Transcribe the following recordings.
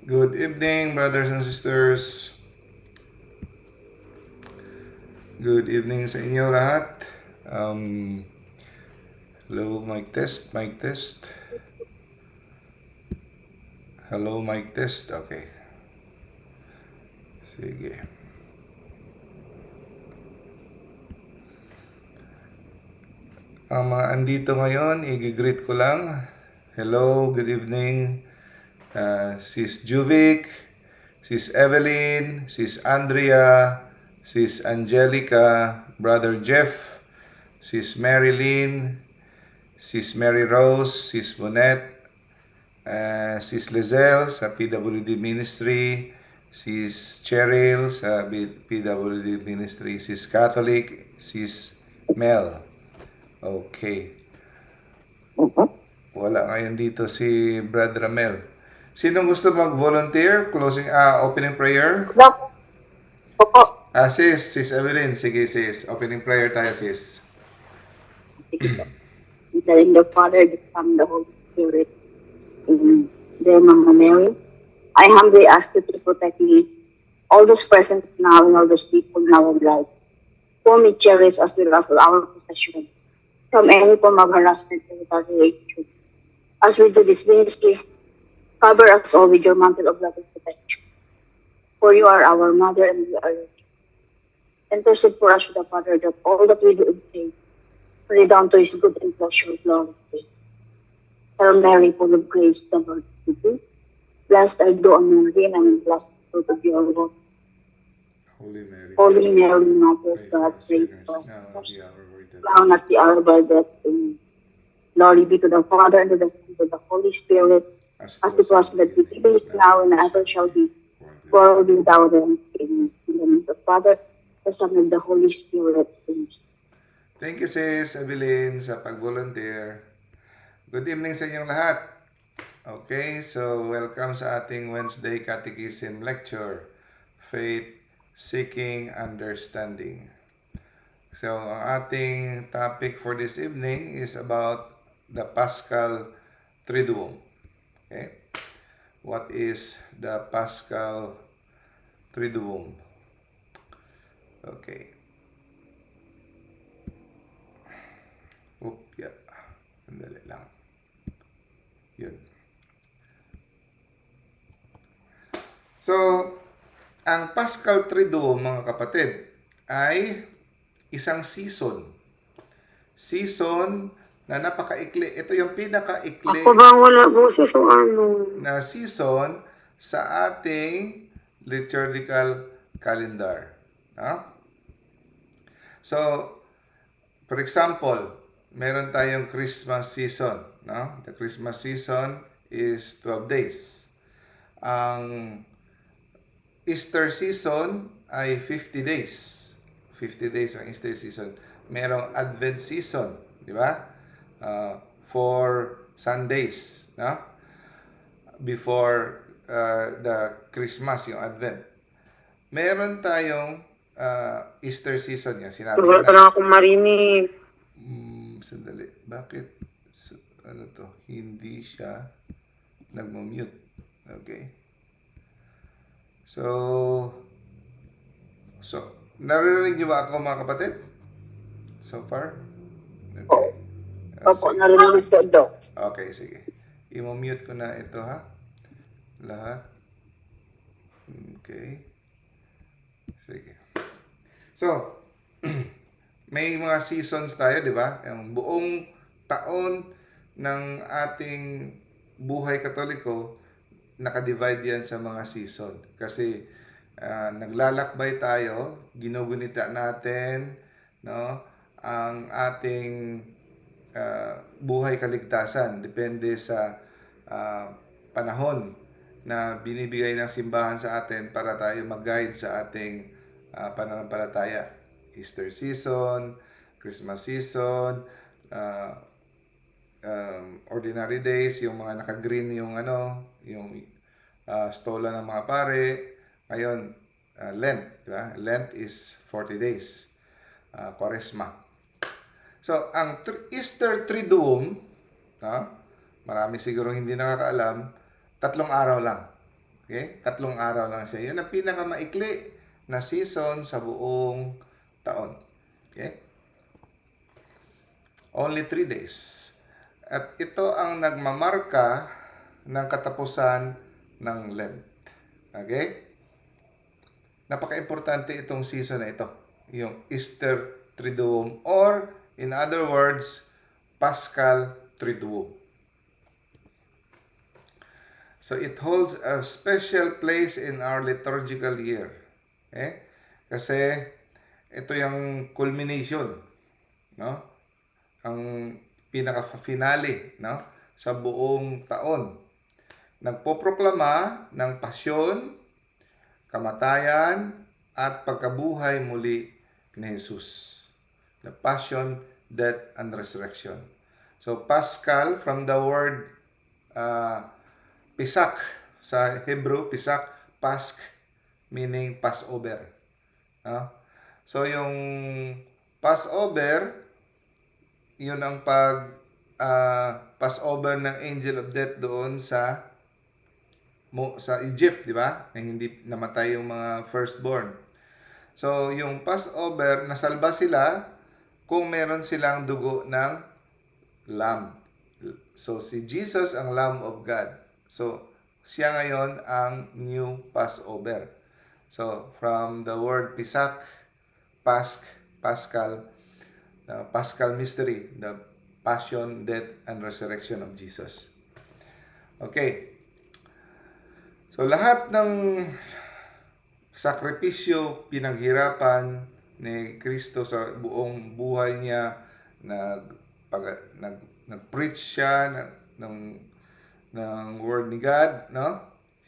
Good evening, brothers and sisters. Good evening sa inyo lahat. Hello, mic test, mic test. Hello, mic test. Okay. Sige. Ang mga andito ngayon, i-greet ko lang. Hello, good evening. Sis Juvic, Sis Evelyn, Sis Andrea, Sis Angelica, Brother Jeff, Sis Marilyn, Sis Mary Rose, Sis Monette, Sis Lizelle sa PWD Ministry, Sis Cheryl sa PWD Ministry, Sis Catholic, Sis Mel. Okay. Wala ngayon dito si Brother Ramel. Sino gusto mag-volunteer? Opening prayer? Opo. Sis Evelyn. Sige sis, opening prayer tayo sis. In the name of the Father, the Son, and the Holy Spirit. In the name of Mary, I humbly ask you to protect me, all those present now and all those people now in life, whom we cherish as well as our possession, from any form of harassment and retaliation. As we do this ministry, cover us all with your mantle of love and protection. For you are our mother and we are your children. Intercede for us with the Father that all that we do and say, pray down to his good and pleasure glory. Hail Mary, full of grace, the Lord is with you. Blessed are you among women, and blessed is the fruit of your womb. Holy Mary, Mother of pray for God, us pray sinners, for us. now and at the hour of our death. Now and at the hour of our death. Amen. Glory be to the Father, and to the Son, and to the Holy Spirit, as it was in the beginning, is now, and ever shall be, world without end. Amen. In the name of the Father, the Son, and the Holy Spirit. Amen. Thank you sis Evelyn sa pag-volunteer. Good evening sa inyong lahat. Okay, so welcome sa ating Wednesday Catechism Lecture, Faith Seeking Understanding. So, ang ating topic for this evening is about the Paschal Triduum. Okay? What is the Paschal Triduum? Okay. Yeah. Sandali lang. Yun. So, ang Paschal Triduum, mga kapatid, ay isang season. Season na napakaikli. Ito yung pinakaikli Ako ba wala boses o ano? na season sa ating liturgical calendar. No? So, for example, meron tayong Christmas season. No? The Christmas season is 12 days. Ang Easter season ay 50 days. 50 days ang Easter season. Merong Advent season, di ba? 4 Sundays, no? Before the Christmas, yung Advent. Meron tayong Easter season yan. Sinabi ko Wala na. lang akong marinig. Sandali. Bakit? Ano to? Hindi siya nagmamute. Okay. So, naririnig niyo ba ako mga kapatid? So far? Okay. Opo, Sige. narinig ko daw. Okay, sige. I-mute ko na ito ha. Lahat. Okay. Sige. So, may mga seasons tayo, di ba? Yung buong taon ng ating buhay katoliko, nakadivide yan sa mga season. Kasi naglalakbay tayo, ginugunita natin, no, ang ating buhay kaligtasan. Depende sa panahon na binibigay ng simbahan sa atin para tayo mag-guide sa ating pananampalataya. Easter season, Christmas season, ordinary days, yung mga naka-green yung yung stola ng mga pare. Ngayon, Lent, di ba? Lent is 40 days. Quaresma. So, ang Easter Triduum, marami siguro hindi nakakaalam, 3 araw lang. Okay? 3 araw lang siya. Yun ang pinakamaikli na season sa buong taon. Okay? Only 3 days. At ito ang nagmamarka ng katapusan ng Lent. Okay? Napaka-importante itong season na ito. Yung Easter Triduum or in other words, Paschal Triduum. So it holds a special place in our liturgical year. Okay? Kasi ito yung culmination, no? Ang pinaka-finale, no? Sa buong taon. Nagpoproklama ng pasyon, kamatayan, at pagkabuhay muli ni Jesus. The passion, death, and resurrection. So, Paschal, from the word Pisak, sa Hebrew, Pisak, Pasch, meaning Passover. No? So, yung Passover, yun ang Passover ng angel of death doon sa Egypt, di ba? Na hindi namatay yung mga firstborn. So, yung Passover, nasalba sila kung meron silang dugo ng lamb. So, si Jesus ang Lamb of God. So, siya ngayon ang new Passover. So, from the word Pisak, Paschal, the Paschal mystery, the passion, death, and resurrection of Jesus. Okay. So, lahat ng sakripisyo, pinaghirapan ni Kristo sa buong buhay niya, nag-preach siya ng word ni God, no?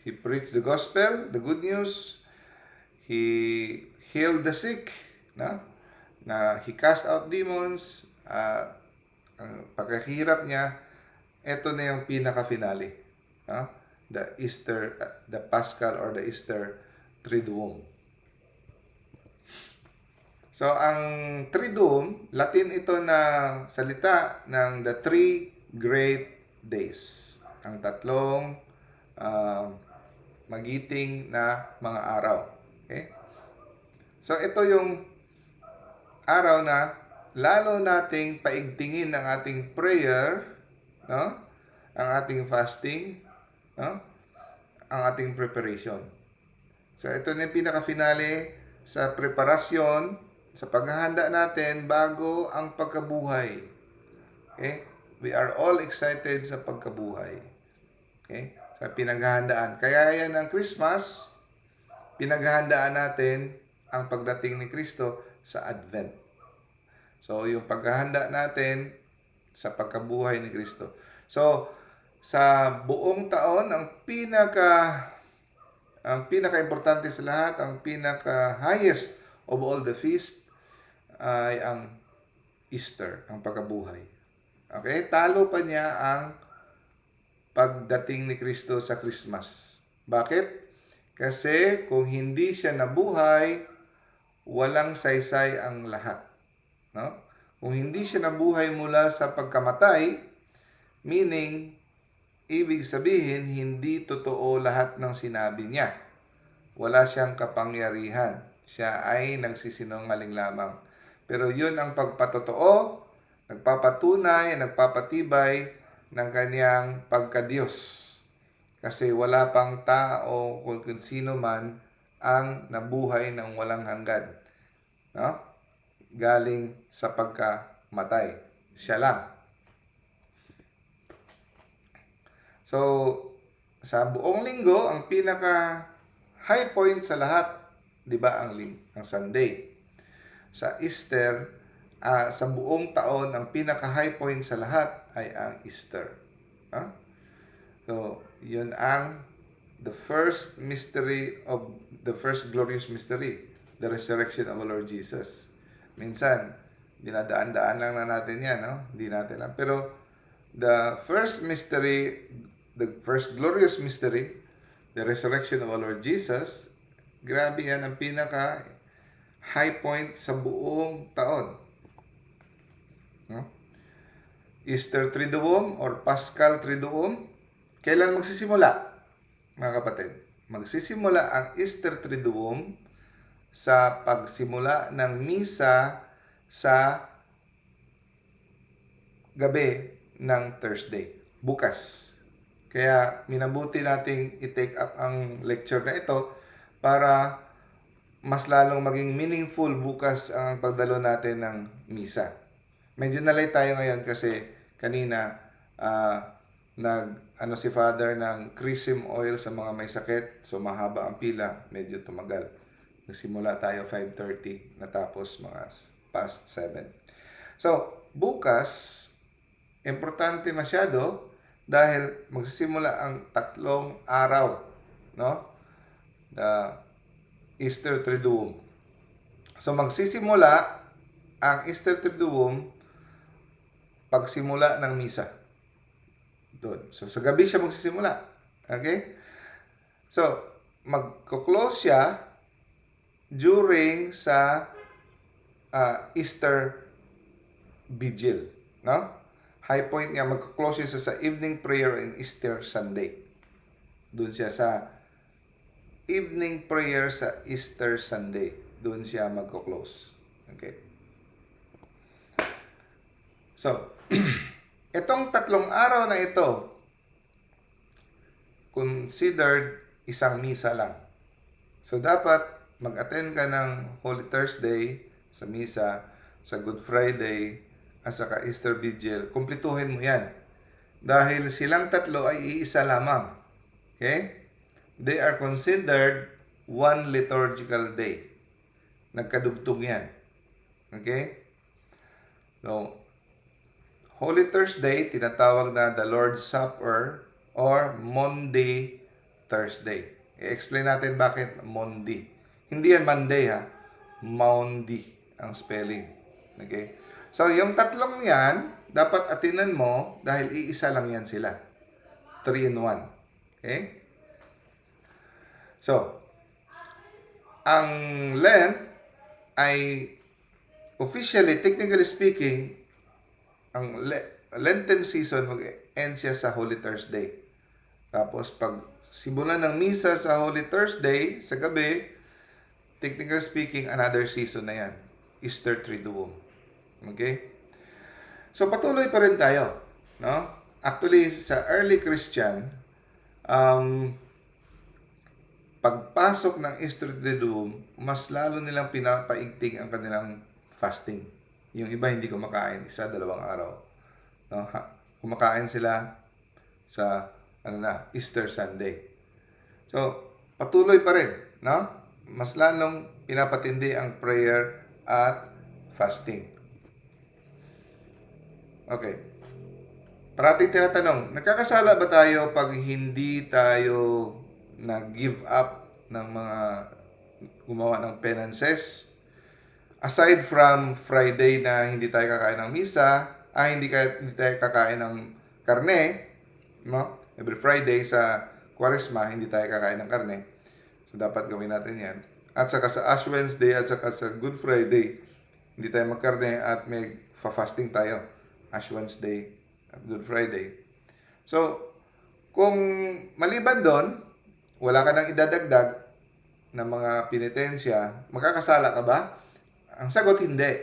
He preached the gospel, the good news. He healed the sick, no? He cast out demons. Ang pagkahirap niya, ito na yung pinaka-finale, no? The Paschal or the Easter Triduum. So, ang Triduum, Latin ito na salita ng the 3 great days. Ang 3 magiting na mga araw. Okay? So, ito yung araw na lalo nating paigtingin ang ating prayer, no? Ang ating fasting, no? Ang ating preparation. So, ito na yung pinaka-finale sa preparasyon, sa paghahanda natin bago ang pagkabuhay. Okay? We are all excited sa pagkabuhay. Okay? Sa pinaghahandaan. Kaya yan ang Christmas, pinaghahandaan natin ang pagdating ni Kristo sa Advent. So, yung paghahanda natin sa pagkabuhay ni Kristo. So, sa buong taon, ang pinaka-importante sa lahat, ang pinaka-highest of all the feast ay ang Easter, ang pagkabuhay. Okay? Talo pa niya ang pagdating ni Kristo sa Christmas. Bakit? Kasi kung hindi siya nabuhay, walang saysay ang lahat. No? Kung hindi siya nabuhay mula sa pagkamatay, meaning, ibig sabihin, hindi totoo lahat ng sinabi niya. Wala siyang kapangyarihan. Siya ay nagsisinungaling lamang. Pero yun ang pagpatotoo, nagpapatunay, nagpapatibay ng kanyang pagka-Diyos. Kasi wala pang tao kung sino man ang nabuhay ng walang hanggan. No? Galing sa pagkamatay. Siya lang. So, sa buong linggo, ang pinaka high point sa lahat, 'di ba, ang Sunday. Sa Easter, sa buong taon, ang pinaka high point sa lahat ay ang Easter. So, yun ang the first glorious mystery, the resurrection of our Lord Jesus. Minsan, dinadaan-daan lang na natin yan, no? Hindi natin lang. Pero, the first glorious mystery, the resurrection of our Lord Jesus, grabe yan, ang pinaka high point sa buong taon. No? Easter Triduum or Paschal Triduum, kailan magsisimula, mga kapatid? magsisimula ang Easter Triduum sa pagsimula ng misa sa gabi ng Thursday, bukas. Kaya minabuti nating i-take up ang lecture na ito para mas lalong maging meaningful bukas ang pagdalo natin ng misa. Medyo nalay tayo ngayon kasi kanina si Father ng chrism oil sa mga may sakit. So mahaba ang pila, medyo tumagal. Nagsimula tayo 5:30, natapos mga past 7. So, bukas, importante masyado dahil magsisimula ang 3 araw, no? The Easter Triduum. So, magsisimula ang Easter Triduum pagsimula ng misa. Doon. So, sa gabi siya magsisimula. Okay? So, magko-close siya during sa Easter Vigil. No? High point niya, magko-close siya sa evening prayer and Easter Sunday. Doon siya sa evening prayer sa Easter Sunday. Doon siya magko-close. Okay? So, itong 3 araw na ito, considered isang misa lang. So, dapat mag-attend ka ng Holy Thursday sa misa, sa Good Friday, at saka Easter Vigil. Kumpletuhin mo yan. Dahil silang 3 ay iisa lamang. Okay? They are considered one liturgical day. Nagkadugtong yan. Okay? So, Holy Thursday, tinatawag na the Lord's Supper or Maundy Thursday. I-explain natin bakit Maundy. Hindi yan Monday ha. Maundy ang spelling. Okay? So, yung 3 yan, dapat atinan mo dahil iisa lang yan sila. 3 in 1. Okay? So, ang Lent ay officially, technically speaking, ang Lenten season mag-end siya sa Holy Thursday. Tapos pag simulan ng misa sa Holy Thursday sa gabi, technically speaking, another season na yan. Easter Triduum. Okay? So patuloy pa rin tayo. No? Actually, sa early Christian, pagpasok ng Easter Triduum, mas lalo nilang pinapaigting ang kanilang fasting. Yung iba hindi kumakain, 1-2 araw. No? Kumakain sila sa Easter Sunday. So, patuloy pa rin, no? Mas lalong pinapatindi ang prayer at fasting. Okay. Parating tinatanong, nagkakasala ba tayo pag hindi tayo nag-give up ng mga gumawa ng penances? Aside from Friday na hindi tayo kakain ng misa, hindi tayo kakain ng karne, no? Every Friday sa Quaresma, hindi tayo kakain ng karne. So, dapat gawin natin yan. At saka sa Ash Wednesday at saka sa Good Friday, hindi tayo magkarne at may fasting tayo. Ash Wednesday at Good Friday. So, kung maliban doon, wala ka nang idadagdag na mga penitensya, magkakasala ka ba? Ang sagot, hindi.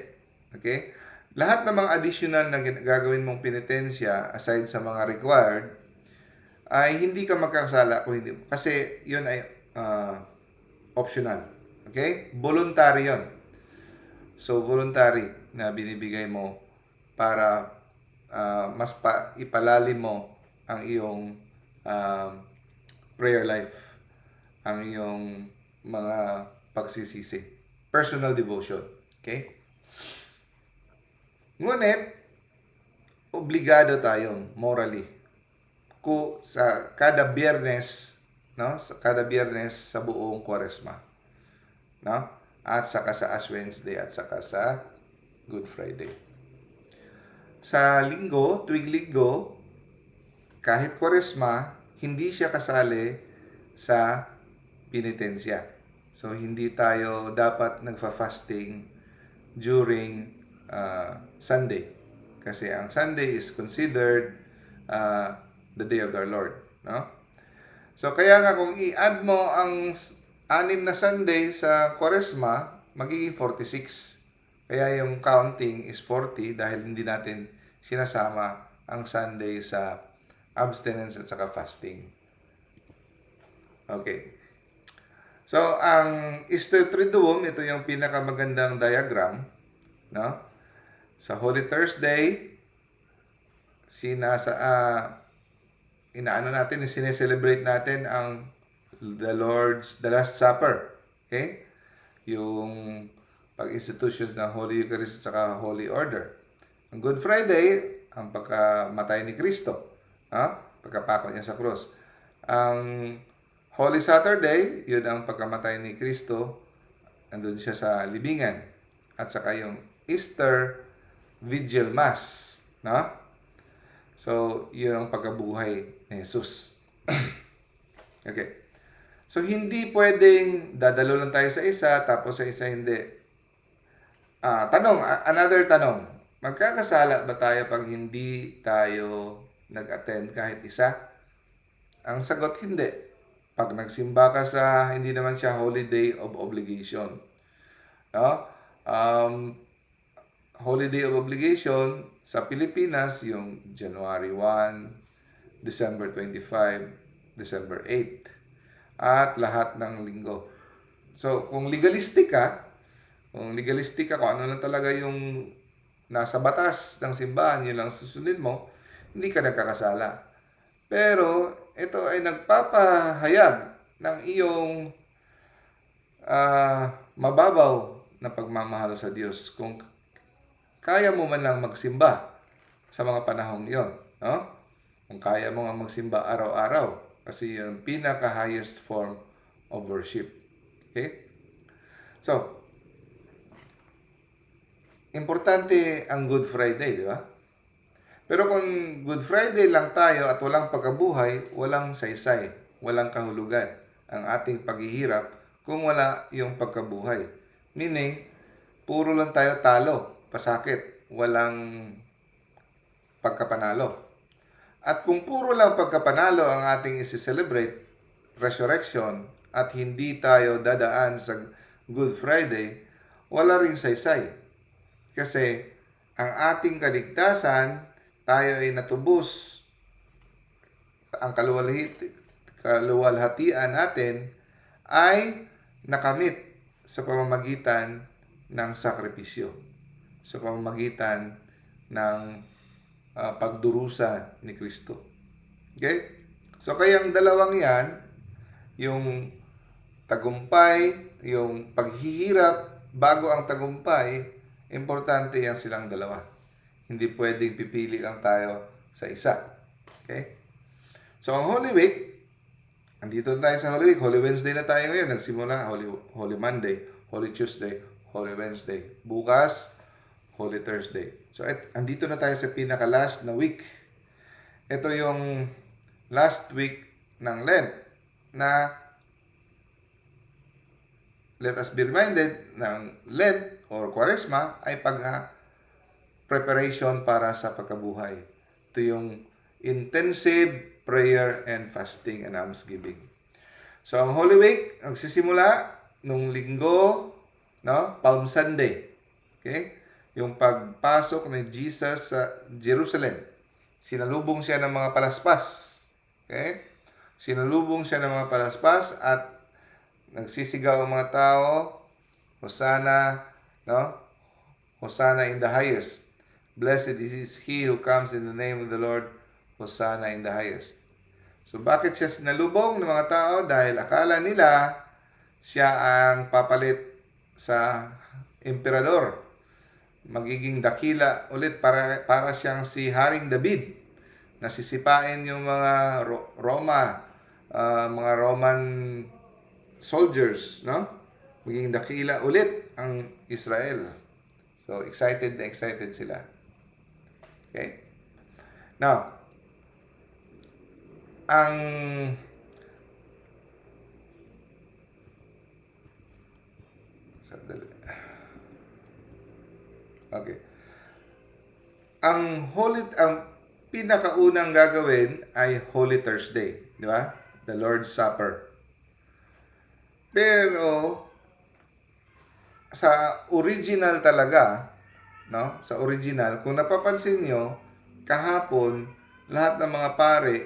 Okay? Lahat ng mga additional na gagawin mong penitensya, aside sa mga required, ay hindi ka magkakasala kung hindi. Kasi yun ay optional. Okay? Voluntary yun. So, voluntary na binibigay mo para mas ipalalim mo ang iyong prayer life, ang iyong mga pagsisisi. Personal devotion. Okay? Ngunit, obligado tayong morally sa kada Biyernes, no? Sa kada Biyernes sa buong Quaresma. No? At saka sa Ash Wednesday at saka sa Good Friday. Sa linggo, tuwing linggo, kahit Quaresma, hindi siya kasali sa penitensya. So, hindi tayo dapat nagfa-fasting during Sunday. Kasi ang Sunday is considered the day of our Lord. No? So kaya nga kung i-add mo ang 6 na Sunday sa Kwaresma, magiging 46. Kaya yung counting is 40 dahil hindi natin sinasama ang Sunday sa abstinence at saka fasting. Okay. So, ang Easter Triduum, ito yung pinakamagandang diagram, no? Sa Holy Thursday, inaano natin, sineselebrate natin ang the Last Supper. Okay? Yung pag-institution ng Holy Eucharist at saka Holy Order. Ang Good Friday, ang pagkamatay ni Kristo. Pagkapako niya sa cross. Ang Holy Saturday, yun ang pagkamatay ni Kristo. Andun siya sa libingan. At saka yung Easter Vigil Mass. No? So, yun ang pagkabuhay ni Jesus. Okay. So, hindi pwedeng dadalo lang tayo sa isa, tapos sa isa hindi. Another tanong. Magkakasala ba tayo pag hindi tayo nag-attend kahit isa? Ang sagot, hindi. Pag nagsimba ka sa, hindi naman siya holiday of obligation. No? Holiday of obligation sa Pilipinas, yung January 1, December 25, December 8, at lahat ng linggo. So, kung legalistic ka, kung ano lang talaga yung nasa batas ng simbahan, yun lang susundin mo, hindi ka nagkakasala. Pero, ito ay nagpapahayag ng iyong mababaw na pagmamahal sa Diyos. Kung kaya mo man lang magsimba sa mga panahong iyon, no? Kung kaya mo nga magsimba araw-araw, kasi yung pinaka-highest form of worship. Okay? So, importante ang Good Friday, di ba? Pero kung Good Friday lang tayo at walang pagkabuhay, walang saysay, walang kahulugan ang ating paghihirap kung wala yung pagkabuhay. Meaning, puro lang tayo talo, pasakit, walang pagkapanalo. At kung puro lang pagkapanalo ang ating isi-celebrate, resurrection, at hindi tayo dadaan sa Good Friday, wala ring saysay. Kasi ang ating kaligtasan, tayo ay natubos. Ang kaluwalhatian natin ay nakamit sa pamamagitan ng sakripisyo, sa pamamagitan ng pagdurusa ni Kristo. Okay? So, kaya ang dalawang yan, yung tagumpay, yung paghihirap bago ang tagumpay, importante yan silang dalawa. Hindi pwedeng pipili lang tayo sa isa. Okay? So, ang Holy Week, andito na tayo sa Holy Week. Holy Wednesday na tayo ngayon. Nagsimula, Holy Monday, Holy Tuesday, Holy Wednesday. Bukas, Holy Thursday. So, andito na tayo sa pinaka-last na week. Ito yung last week ng Lent na let us be reminded ng Lent or Quaresma ay preparation para sa pagkabuhay. Ito yung intensive prayer and fasting and almsgiving. So, ang Holy Week, nagsisimula nung linggo, no? Palm Sunday. Okay? Yung pagpasok ni Jesus sa Jerusalem. Sinalubong siya ng mga palaspas. Okay? Sinalubong siya ng mga palaspas at nagsisigaw ang mga tao, Hosanna, no? Hosanna in the highest. Blessed is he who comes in the name of the Lord. Hosanna in the highest. So, bakit siya sinalubong ng mga tao? Dahil akala nila siya ang papalit sa emperador. Magiging dakila ulit para siyang si Haring David. Nasisipain yung mga mga Roman soldiers, no? Magiging dakila ulit ang Israel. So, excited na excited sila. Okay? Now, Okay. Ang pinakaunang gagawin ay Holy Thursday, di ba? the Lord's Supper. Pero sa original talaga, no? Sa original, kung napapansin nyo, kahapon, lahat ng mga pare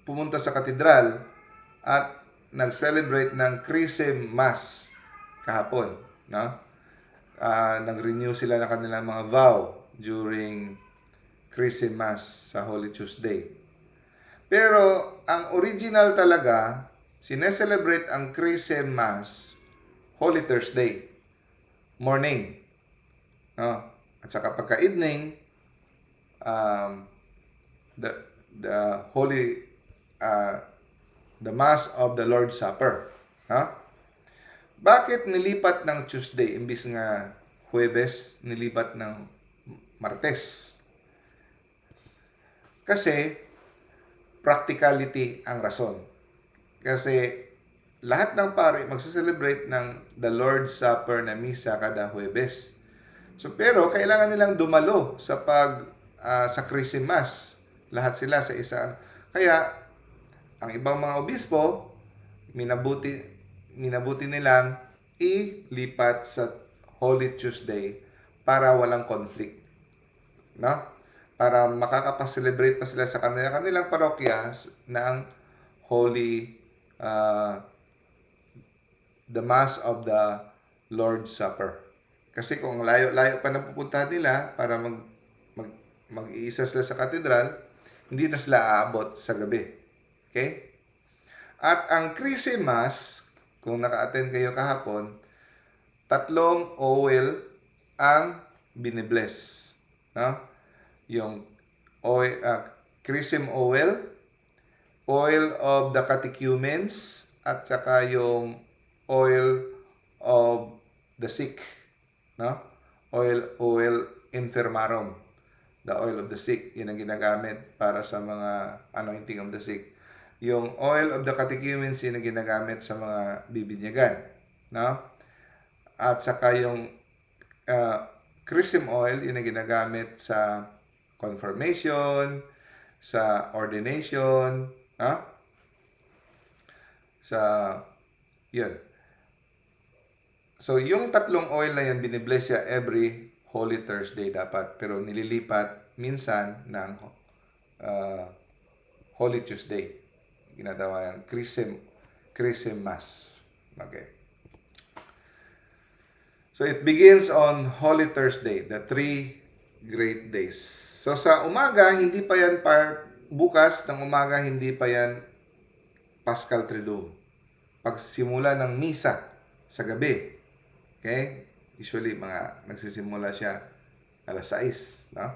pumunta sa katedral at nag-celebrate ng Chrism Mass kahapon, no? Nag-renew sila ng kanilang mga vow during Chrism Mass sa Holy Tuesday. Pero ang original talaga, sineselebrate ang Chrism Mass Holy Thursday morning. No? At saka pagka-evening, the holy the Mass of the Lord's Supper. No? Bakit nilipat ng Tuesday imbis nga Huwebes, nilipat ng Martes? Kasi practicality ang rason. Kasi lahat ng pare magse-celebrate ng the Lord's Supper na misa kada Huwebes. So pero kailangan nilang dumalo sa sa Chrism Mass. Lahat sila sa isa. Kaya ang ibang mga obispo minabuti nilang ilipat sa Holy Tuesday para walang conflict. No? Para makakapag-celebrate pa sila sa kanilang parokya ng Holy the Mass of the Lord's Supper. Kasi kung layo-layo pa napupuntahan nila para mag-iisa sila sa katedral, hindi na sila aabot sa gabi. Okay? At ang Chrism Mass, kung naka-attend kayo kahapon, 3 oil ang binibless. No? Yung oil, Chrism oil, oil of the catechumens, at saka yung oil of the sick. No? Oil infirmarum. The oil of the sick, yun ang ginagamit para sa mga anointing of the sick. Yung oil of the catechumens, yun ang ginagamit sa mga bibinyagan. No? At saka yung chrism oil, yun ang ginagamit sa confirmation, sa ordination, no? Yun. So, yung 3 oil na yan, binibless siya every Holy Thursday dapat. Pero nililipat minsan ng Holy Tuesday. Ginagawa yung Chrism Mass. Okay. So, it begins on Holy Thursday, the 3 great days. So, sa umaga, hindi pa yan bukas ng umaga, hindi pa yan Paschal Triduum. Pagsimula ng misa sa gabi. Okay? Usually, nagsisimula siya alas 6, no?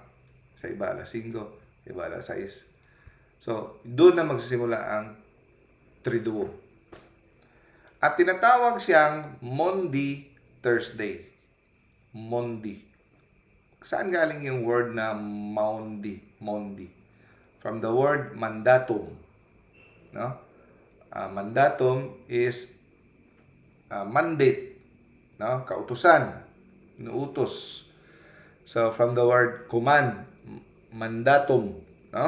Sa iba, alas 5, iba, alas 6. So, doon na magsisimula ang Triduum. At tinatawag siyang Maundy Thursday. Maundy. Saan galing yung word na Maundy? Maundy. From the word mandatum. No? Mandatum is mandate. No? Kautusan. Inuutos. So, from the word command. Mandatum. No?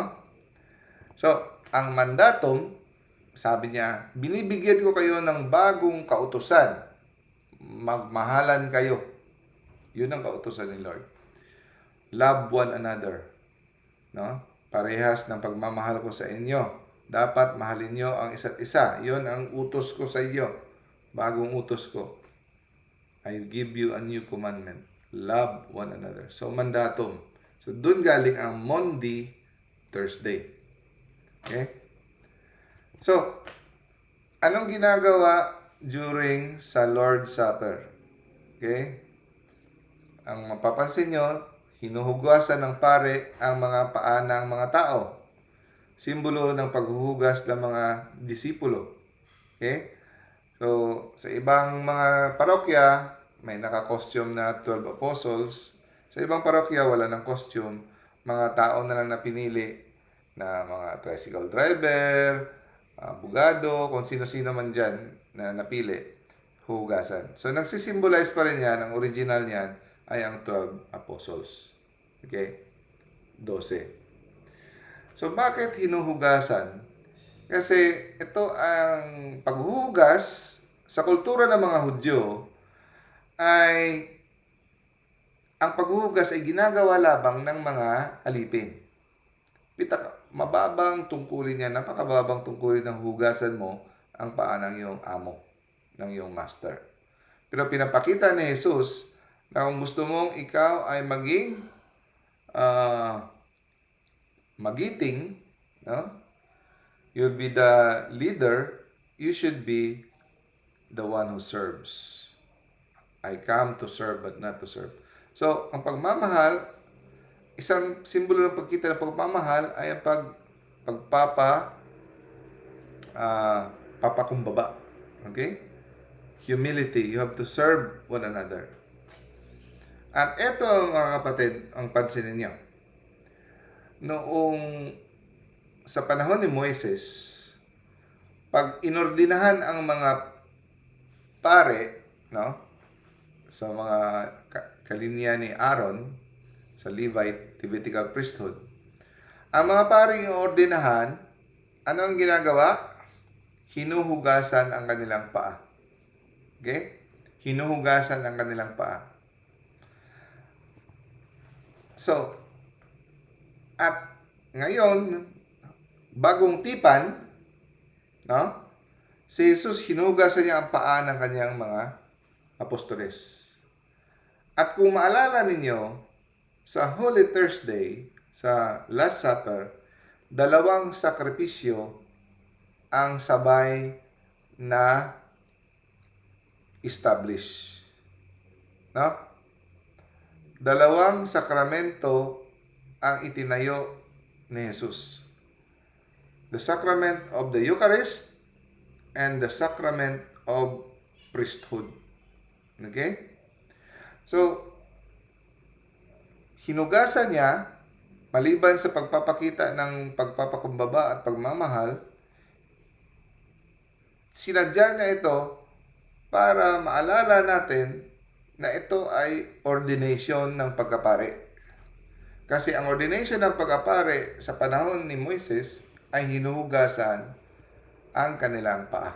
So, ang mandatum, sabi niya, binibigyan ko kayo ng bagong kautusan. Magmahalan kayo. Yun ang kautusan ni Lord. Love one another. No? Parehas ng pagmamahal ko sa inyo. Dapat mahalin nyo ang isa't isa. Yun ang utos ko sa iyo. Bagong utos ko. I give you a new commandment. Love one another. So, mandatum. So, dun galing ang Maundy Thursday. Okay? So, anong ginagawa during sa Lord's Supper? Okay? Ang mapapansin nyo, hinuhugasan ng pare ang mga paa ng mga tao. Simbolo ng paghuhugas ng mga disipulo. Okay? So, sa ibang mga parokya, may naka-costume na 12 apostles. Sa ibang parokya, wala ng costume. Mga tao na lang na pinili na mga tricycle driver, abogado, kung sino-sino man dyan na napili, huhugasan. So, nagsisimbolize pa rin yan, ang original niyan ay ang 12 apostles. Okay? 12. So, bakit hinuhugasan? Kasi ito ang paghuhugas sa kultura ng mga Hudyo ay ang paghuhugas ay ginagawa labang ng mga alipin. Mababang tungkulin niya, napakababang tungkulin ng hugasan mo ang paa ng iyong amo, ng iyong master. Pero pinapakita ni Jesus na kung gusto mong ikaw ay maging magiting, no? You'll be the leader, you should be the one who serves. I come to serve but not to serve. So, ang pagmamahal, isang simbolo ng pagkita ng pagmamahal ay ang papakumbaba. Okay? Humility. You have to serve one another. At ito, mga kapatid, ang pansinin niyo. Noong sa panahon ni Moises, pag inordinahan ang mga pare, no, sa mga kalinya ni Aaron, sa Levitical priesthood, ang mga paring ordinahan, ano ang ginagawa? Hinuhugasan ang kanilang paa. Okay? Hinuhugasan ang kanilang paa. So, at ngayon, bagong tipan, no? Si Jesus, hinuhugasan niya ang paa ng kanyang mga apostoles. At kung maalala ninyo, sa Holy Thursday, sa Last Supper, dalawang sakripisyo ang sabay na establish. No? Dalawang sakramento ang itinayo ni Jesus. The sacrament of the Eucharist and the sacrament of priesthood. Okay? So, hinugasan niya, maliban sa pagpapakita ng pagpapakumbaba at pagmamahal, sinadya niya ito para maalala natin na ito ay ordination ng pagkapare. Kasi ang ordination ng pagkapare sa panahon ni Moises ay hinuhugasan ang kanilang paa.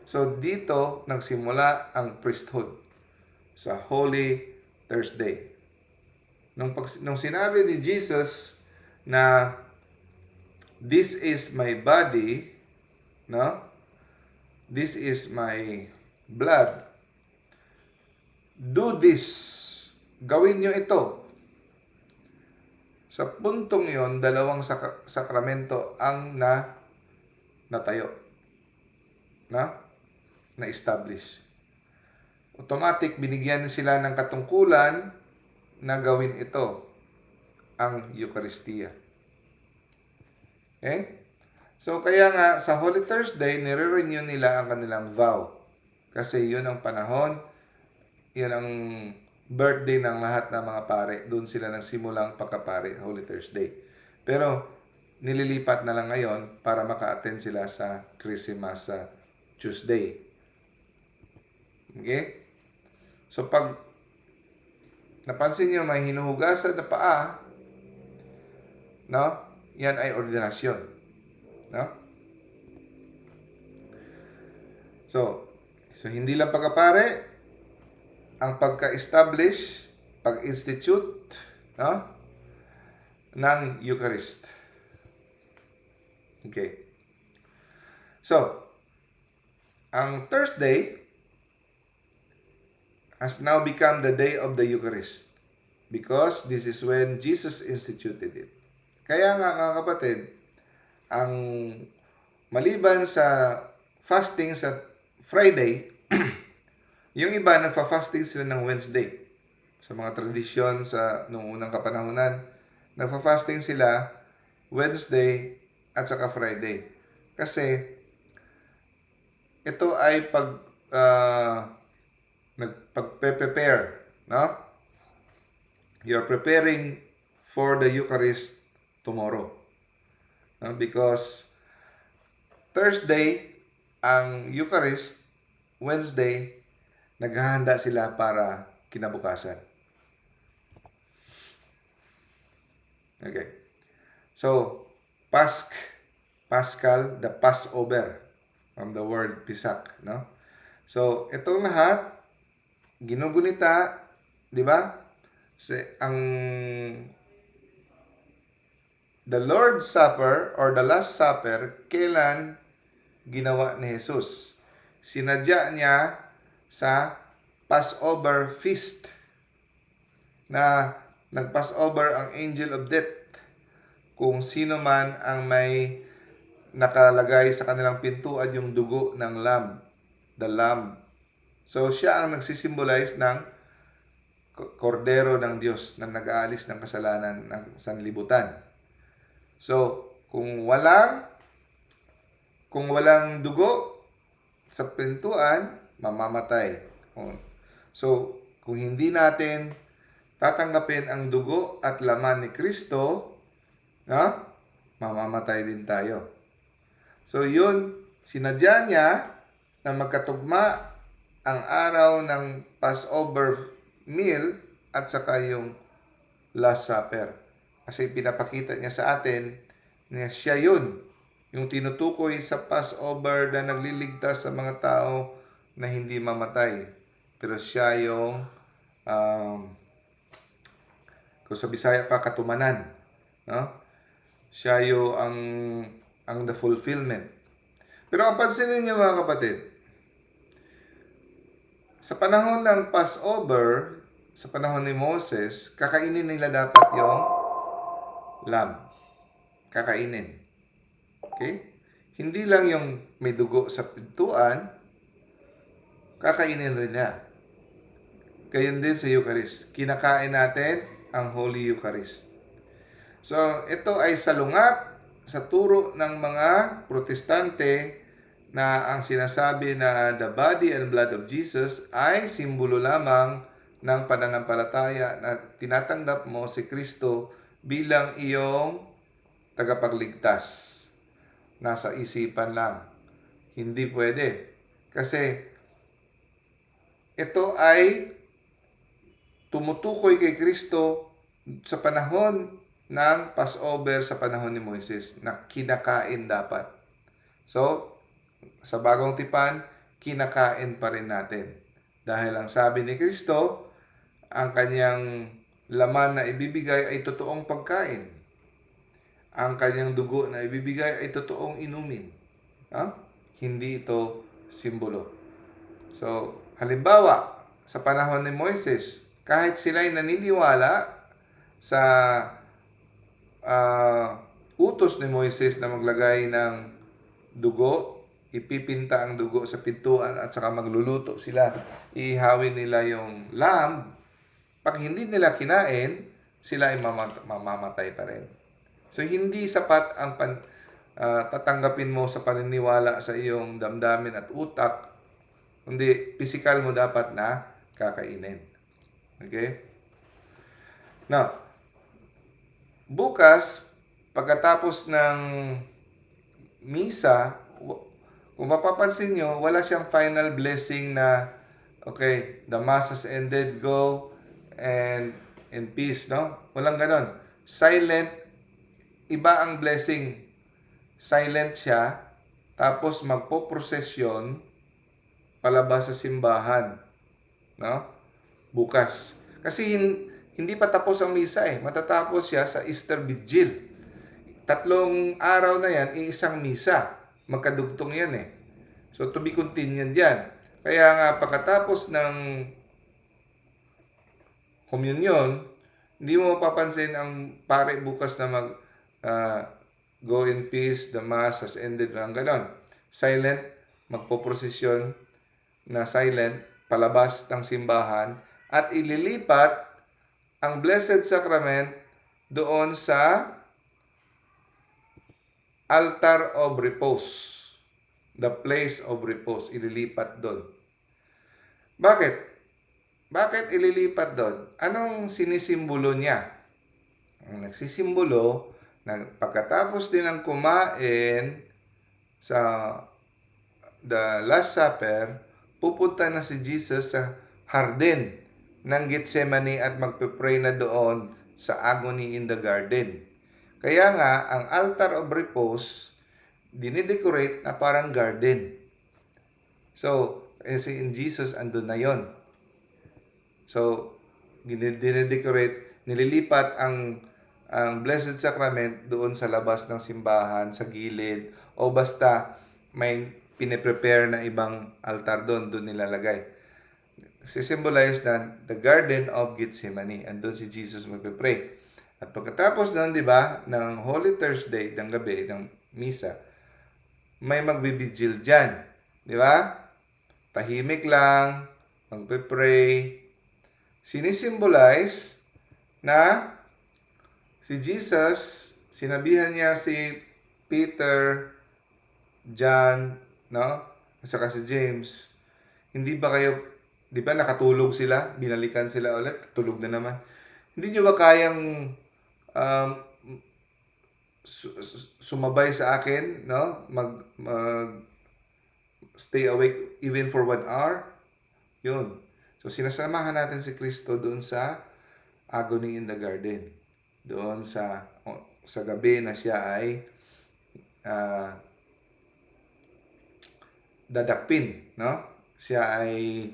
So dito nagsimula ang priesthood sa Holy Thursday. Nung sinabi ni Jesus na this is my body, no? This is my blood. Do this. Gawin nyo ito. Sa puntong yon, dalawang sakramento ang natayo. Na-establish. Automatic, binigyan sila ng katungkulan na gawin ito, ang Eucharistia. Okay? So, kaya nga, sa Holy Thursday, nire-renew nila ang kanilang vow. Kasi yun ang panahon, yun ang birthday ng lahat ng mga pare. Doon sila nagsimulang pagkapare, Holy Thursday. Pero, nililipat na lang ngayon para maka-attend sila sa Christmas sa Tuesday. Okay? So, pag napansin nyo, may hinuhugasan na paa, no? Yan ay ordinasyon. No? So hindi lang pagkapare, ang pagka-establish, pag-institute, no? ng Eucharist. Okay. So, ang Thursday has now become the day of the Eucharist because this is when Jesus instituted it. Kaya nga, mga kapatid, ang maliban sa fasting sa Friday, yung iba nagfa-fasting sila ng Wednesday. Sa mga tradisyon sa nung unang kapanahunan, nagfa-fasting sila Wednesday at saka Friday. Kasi ito ay pag-prepare, no? You're preparing for the Eucharist tomorrow. No? Because Thursday, ang Eucharist, Wednesday, naghahanda sila para kinabukasan. Okay. So, Pasch, Paschal, the Passover, from the word pisak, no? So, itong lahat, ginugunita, di ba? The Lord's Supper or the Last Supper, kailan ginawa ni Jesus? Sinadya niya sa Passover feast na nag-Passover ang angel of death kung sino man ang may nakalagay sa kanilang pintuan yung dugo ng lamb, the lamb. So, siya ang nagsisimbolize ng kordero ng Diyos na nag-aalis ng kasalanan ng sanlibutan. So, kung walang dugo sa pintuan, mamamatay. So, kung hindi natin tatanggapin ang dugo at laman ni Kristo, no? Mamamatay din tayo. So, yun, sinadya niya na magkatugma ang araw ng Passover meal at saka yung Last Supper. Kasi pinapakita niya sa atin na siya yun, yung tinutukoy sa Passover na nagliligtas sa mga tao na hindi mamatay. Pero siya yung, kung sa Bisaya pa, katumanan. No? Siya yung ang the fulfillment. Pero ang pansinin niyo mga kapatid, sa panahon ng Passover, sa panahon ni Moses, kakainin nila dapat yung lamb. Kakainin. Okay? Hindi lang yung may dugo sa pintuan, kakainin rin niya. Gayon din sa Eucharist. Kinakain natin ang Holy Eucharist. So, ito ay salungat sa turo ng mga Protestante na ang sinasabi na the body and blood of Jesus ay simbolo lamang ng pananampalataya na tinatanggap mo si Kristo bilang iyong tagapagligtas. Nasa isipan lang. Hindi pwede. Kasi ito ay tumutukoy kay Kristo sa panahon ng Passover sa panahon ni Moises na kinakain dapat. So, sa bagong tipan, kinakain pa rin natin. Dahil ang sabi ni Kristo, ang kanyang laman na ibibigay ay totoong pagkain. Ang kanyang dugo na ibibigay ay totoong inumin. Hindi ito simbolo. So, halimbawa, sa panahon ni Moises, kahit sila'y naniniwala sa utos ni Moises na maglagay ng dugo, ipipinta ang dugo sa pintuan at saka magluluto sila. Iihawin nila yung lamb. Pag hindi nila kinain, sila ay mamamatay pa rin. So, hindi sapat ang tatanggapin mo sa paniniwala sa iyong damdamin at utak, kundi physical mo dapat na kakainin. Okay? Now, bukas, pagkatapos ng misa, kung mapapansin nyo, wala siyang final blessing na, okay, the mass has ended, go, and in peace, no? Walang ganon. Silent, iba ang blessing. Silent siya, tapos magpo-prosesyon palabas sa simbahan, no? Bukas. Kasi hindi pa tapos ang misa eh. Matatapos siya sa Easter Vigil. 3 araw na yan, isang misa. Magkadugtong yan eh. So, to be continued yan. Kaya nga, pagkatapos ng communion, hindi mo mapapansin ang pare bukas na go in peace, the mass has ended, ng ganon. Silent, magpoprosesyon na silent, palabas ng simbahan, at ililipat ang Blessed Sacrament doon sa altar of repose. The place of repose. Ililipat doon. Bakit? Bakit ililipat doon? Anong sinisimbolo niya? Ang nagsisimbolo na pagkatapos din ng kumain sa the Last Supper, pupunta na si Jesus sa hardin ng Gethsemane at magpe-pray na doon sa agony in the garden. Kaya nga, ang altar of repose, dinidecorate na parang garden. So, kasi in Jesus, andun na yon. So, dinidecorate, nililipat ang Blessed Sacrament doon sa labas ng simbahan, sa gilid, o basta may pine-prepare na ibang altar doon nilalagay. Symbolize na the Garden of Gethsemane. Andun si Jesus magpe-pray. At pagkatapos nun, di ba, ng Holy Thursday, ng gabi, ng misa, may magbibigil dyan. Di ba? Tahimik lang, magpe-pray. Sinisimbolize na si Jesus, sinabihan niya si Peter, John, no? At saka si James, hindi ba kayo, di ba nakatulog sila, binalikan sila ulit, tulog na naman. Hindi nyo ba kayang um, sumabay sa akin, no? Stay awake even for 1 hour? Yun. So, sinasamahan natin si Kristo doon sa agony in the garden. Doon sa gabi na siya ay dadakpin, no? Siya ay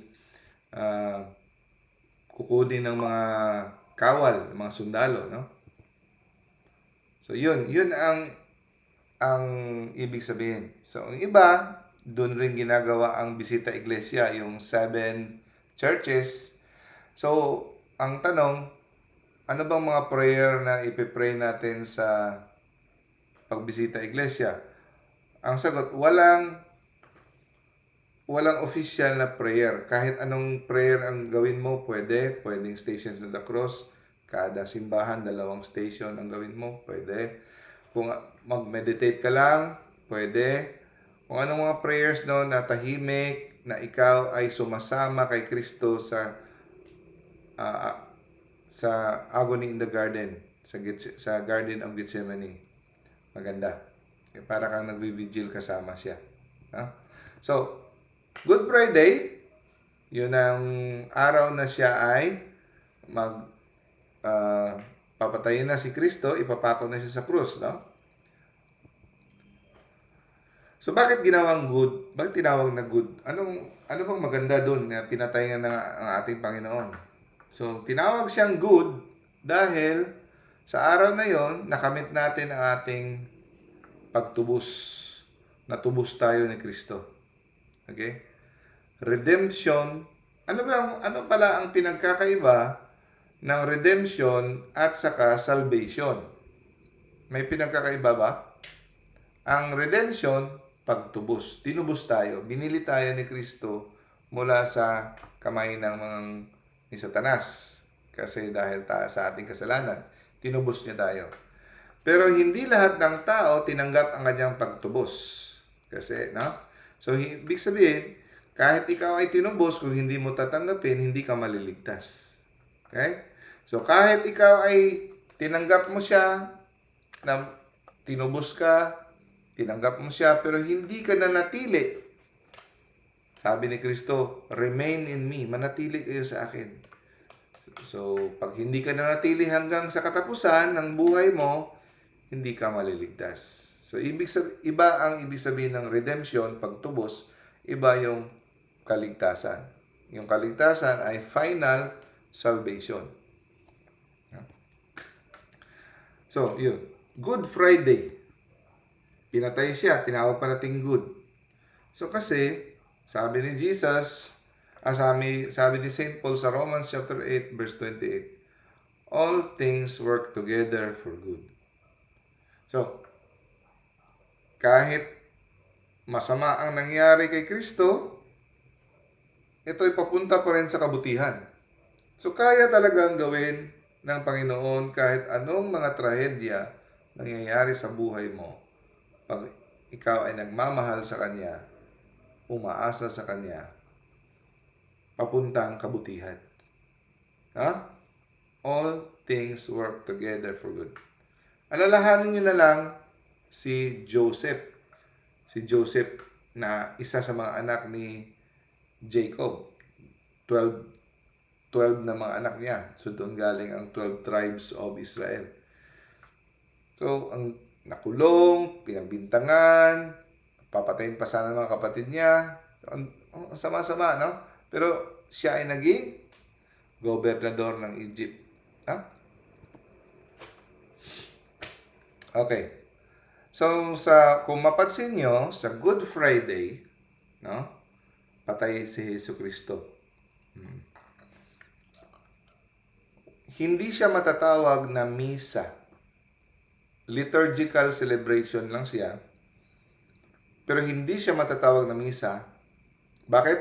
kukunin ng mga kawal, mga sundalo, no? So, yun ang ibig sabihin. So, ang iba, doon rin ginagawa ang bisita iglesia, yung 7 churches. So, ang tanong, ano bang mga prayer na ipipray natin sa pagbisita iglesia? Ang sagot, walang official na prayer. Kahit anong prayer ang gawin mo, pwedeng Stations of the Cross. Kada simbahan, 2 station ang gawin mo, pwede. Kung mag-meditate ka lang, pwede. Kung anong mga prayers no, na tahimik, na ikaw ay sumasama kay Kristo sa agony in the garden, sa Garden of Gethsemane. Maganda. Para kang nagbibigil kasama siya. No? So, Good Friday, yun ang araw na siya ay papatayin na si Kristo, ipapako na siya sa krus, no? So, bakit ginawang good? Bakit tinawag na good? Ano bang maganda doon na pinatayin na ang ating Panginoon? So, tinawag siyang good dahil sa araw na yon, nakamit natin ang ating pagtubos. Natubos tayo ni Kristo. Okay? Redemption. Ano pala ang pinagkakaiba ng redemption at saka salvation? May pinagkakaiba ba? Ang redemption, pagtubos. Tinubos tayo. Binili tayo ni Kristo mula sa kamay ni Satanas. Kasi dahil sa ating kasalanan, tinubos niya tayo. Pero hindi lahat ng tao tinanggap ang kanyang pagtubos. Kasi, no? So, ibig sabihin, kahit ikaw ay tinubos, kung hindi mo tatanggapin, hindi ka maliligtas. Okay? So, kahit ikaw ay tinanggap mo siya, na tinubos ka, tinanggap mo siya, pero hindi ka nanatili. Sabi ni Kristo, remain in me, manatili kayo sa akin. So, pag hindi ka nanatili hanggang sa katapusan ng buhay mo, hindi ka maliligtas. So, iba ang ibig sabihin ng redemption, pagtubos, iba yung kaligtasan. Yung kaligtasan ay final salvation. So, yun. Good Friday. Pinatay siya, tinawag pa nating good. So, kasi, sabi ni Jesus, sabi ni St. Paul sa Romans chapter 8, verse 28, all things work together for good. So, kahit masama ang nangyari kay Kristo, ito'y papunta pa rin sa kabutihan. So, kaya talagang gawin ng Panginoon kahit anong mga trahedya nangyayari sa buhay mo. Pag ikaw ay nagmamahal sa Kanya, umaasa sa Kanya, papuntang kabutihan. Ha? All things work together for good. Alalahanin nyo na lang si Joseph. Si Joseph na isa sa mga anak ni Jacob. 12 na mga anak niya. So, doon galing ang 12 tribes of Israel. So, ang nakulong, pinagbintangan, papatayin pa sana ng mga kapatid niya. Ang sama-sama, no? Pero siya ay naging gobernador ng Egypt. Ha? Okay. So, kung mapansin nyo, sa Good Friday, no? Patay si Jesu Kristo. Hindi siya matatawag na misa. Liturgical celebration lang siya. Pero hindi siya matatawag na misa. Bakit?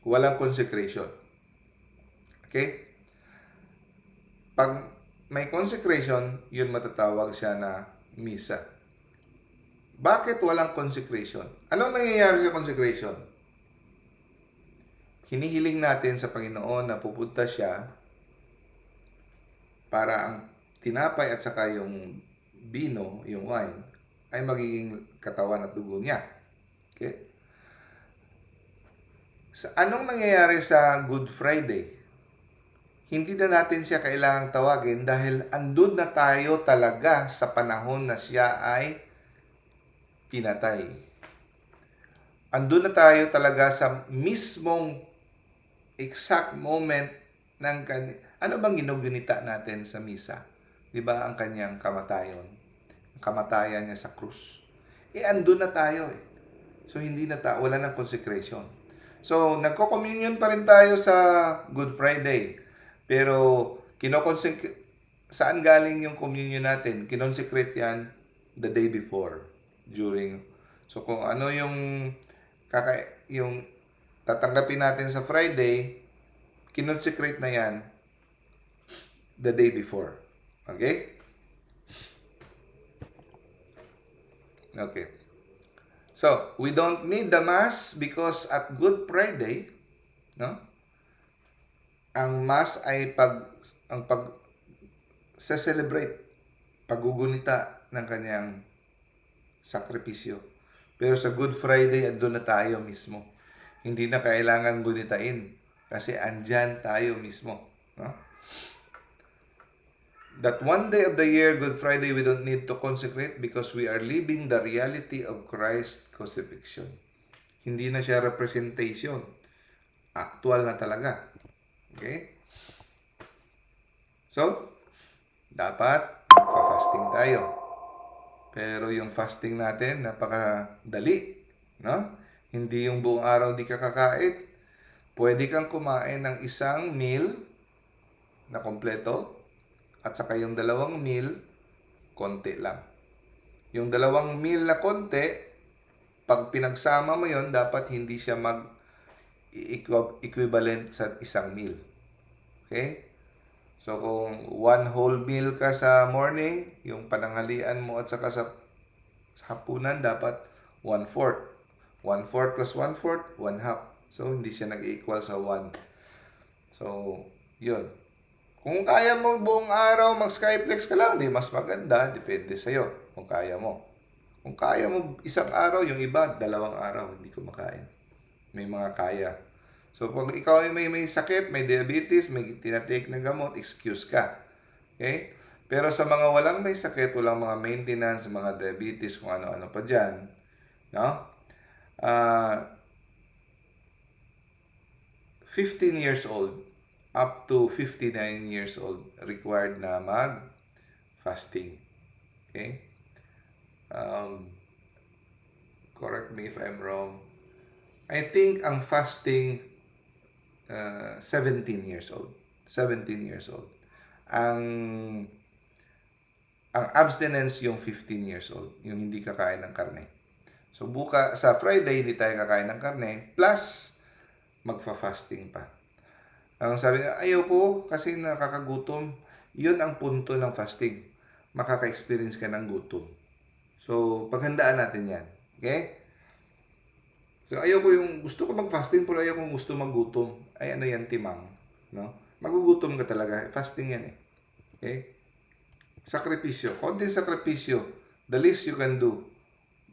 Walang consecration. Okay? Pag may consecration, yun matatawag siya na misa. Bakit walang consecration? Anong nangyayari sa consecration? Hinihiling natin sa Panginoon na pupunta siya para ang tinapay at saka yung bino, yung wine, ay magiging katawan at dugo niya. Okay? Anong nangyayari sa Good Friday? Hindi na natin siya kailangang tawagin dahil andun na tayo talaga sa panahon na siya ay pinatay. Andun na tayo talaga sa mismong exact moment ng ano bang ginugunita natin sa misa? 'Di ba ang kanyang kamatayon? Ang kamatayan niya sa krus. Andun na tayo eh. So hindi na wala nang consecration. So nagko-communion pa rin tayo sa Good Friday. Pero saan galing yung communion natin? Kinonsecrate yan the day before, during. So kung ano yung tatanggapin natin sa Friday, kinonsecrate na yan the day before. Okay? Okay. So, we don't need the Mass because at Good Friday, no? Ang Mass ay celebrate, paggugunita ng kanyang sakripisyo. Pero sa Good Friday, andun na tayo mismo. Hindi na kailangan gunitain kasi andyan tayo mismo. No? That one day of the year, Good Friday, we don't need to consecrate because we are living the reality of Christ's crucifixion. Hindi na siya representation. Actual na talaga. Okay? So, dapat magpa-fasting tayo. Pero yung fasting natin, napakadali. No? Hindi yung buong araw di ka kakain. Pwede kang kumain ng isang meal na kompleto at saka yung 2 meal, konti lang. Yung 2 meal na konti, pag pinagsama mo yon, dapat hindi siya equivalent sa isang meal. Okay? So, kung 1 whole meal ka sa morning, yung pananghalian mo at saka sa hapunan, dapat 1/4. 1/4 plus 1/4, 1/2. So, hindi siya nag-equal sa 1. So, yun. Kung kaya mo buong araw mag-skyflex ka lang, di mas maganda. Depende sa'yo kung kaya mo. Kung kaya mo isang araw, yung iba, 2 araw, hindi kumakain. May mga kaya. So, pag ikaw ay may sakit, may diabetes, may tinatake na gamot, excuse ka. Okay? Pero sa mga walang may sakit, walang mga maintenance, mga diabetes, kung ano-ano pa dyan, no? 15 years old, up to 59 years old, required na mag-fasting. Okay? Correct me if I'm wrong. I think ang fasting 17 years old. 17 years old. Ang abstinence yung 15 years old, yung hindi kakain ng karne. So sa Friday hindi tayo kakain ng karne plus magfa-fasting pa. Ang sabi niya, ayoko kasi nakakagutom. Yun ang punto ng fasting. Makaka-experience ka ng gutom. So, paghandaan natin yan. Okay? So, ayoko yung gusto ko mag-fasting pero ayoko gusto maggutom. Ay, ano yan, timang. No? Magugutom ka talaga. Fasting yan eh. Okay? Sakripisyo. Konting sakripisyo. The least you can do.